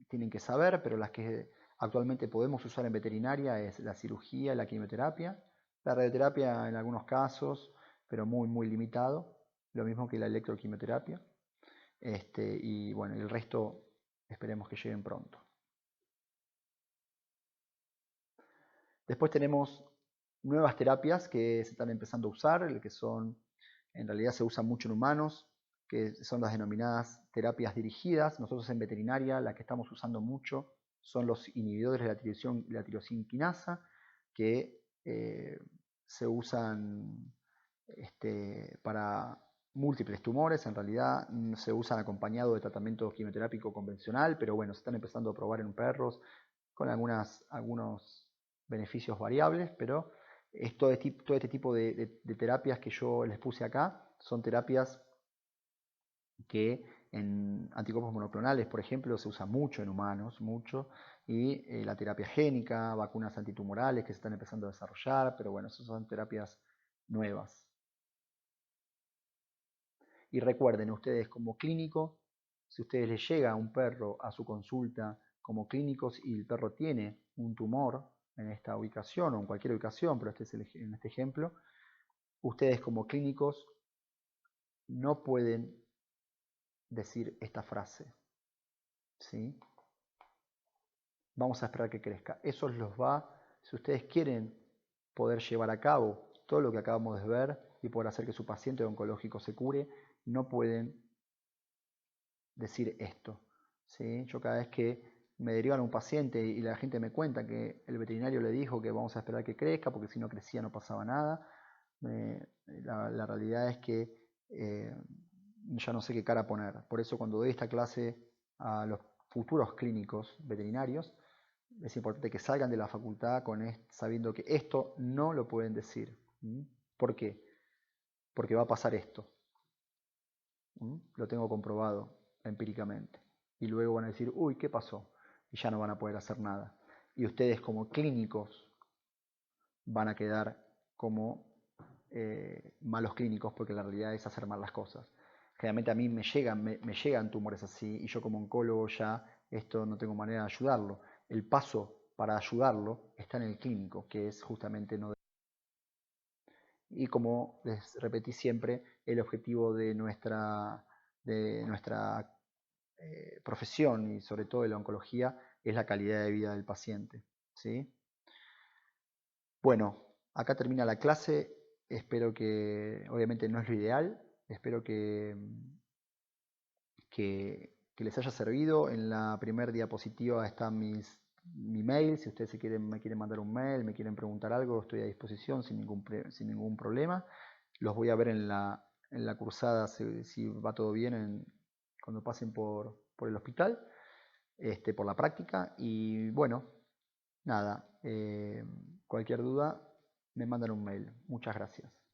tienen que saber, pero las que actualmente podemos usar en veterinaria es la cirugía y la quimioterapia, la radioterapia en algunos casos, pero muy, muy limitado, lo mismo que la electroquimioterapia, y bueno, el resto esperemos que lleguen pronto. Después tenemos nuevas terapias que se están empezando a usar, que son, en realidad se usan mucho en humanos, que son las denominadas terapias dirigidas. Nosotros en veterinaria las que estamos usando mucho son los inhibidores de la tirosina quinasa, que se usan para múltiples tumores. En realidad se usan acompañado de tratamiento quimioterápico convencional, pero bueno, se están empezando a probar en perros con algunos beneficios variables, pero todo este tipo de terapias que yo les puse acá son terapias que en anticuerpos monoclonales, por ejemplo, se usa mucho en humanos, mucho, y la terapia génica, vacunas antitumorales que se están empezando a desarrollar, pero bueno, esas son terapias nuevas. Y recuerden, ustedes como clínico, si ustedes les llega un perro a su consulta como clínicos y el perro tiene un tumor en esta ubicación o en cualquier ubicación, pero en este ejemplo, ustedes como clínicos no pueden decir esta frase, ¿sí? Vamos a esperar que crezca. Eso los va, si ustedes quieren poder llevar a cabo todo lo que acabamos de ver y poder hacer que su paciente oncológico se cure, no pueden decir esto, ¿sí? Yo cada vez que me derivan a un paciente y la gente me cuenta que el veterinario le dijo que vamos a esperar que crezca porque si no crecía no pasaba nada, la realidad es que ya no sé qué cara poner. Por eso cuando doy esta clase a los futuros clínicos veterinarios, es importante que salgan de la facultad sabiendo que esto no lo pueden decir. ¿Por qué? Porque va a pasar esto. Lo tengo comprobado empíricamente. Y luego van a decir, uy, ¿qué pasó? Y ya no van a poder hacer nada. Y ustedes como clínicos van a quedar como malos clínicos porque la realidad es hacer mal las cosas. Generalmente a mí me llegan tumores así y yo como oncólogo ya esto no tengo manera de ayudarlo. El paso para ayudarlo está en el clínico, que es justamente no. Y como les repetí siempre, el objetivo de nuestra profesión y sobre todo de la oncología es la calidad de vida del paciente, ¿sí? Bueno, acá termina la clase. Espero que, obviamente no es lo ideal, Espero que les haya servido. En la primera diapositiva está mi mail. Si ustedes me quieren mandar un mail, me quieren preguntar algo, estoy a disposición sin ningún problema. Los voy a ver en la cursada si va todo bien cuando pasen por el hospital, por la práctica. Y bueno, nada, cualquier duda me mandan un mail. Muchas gracias.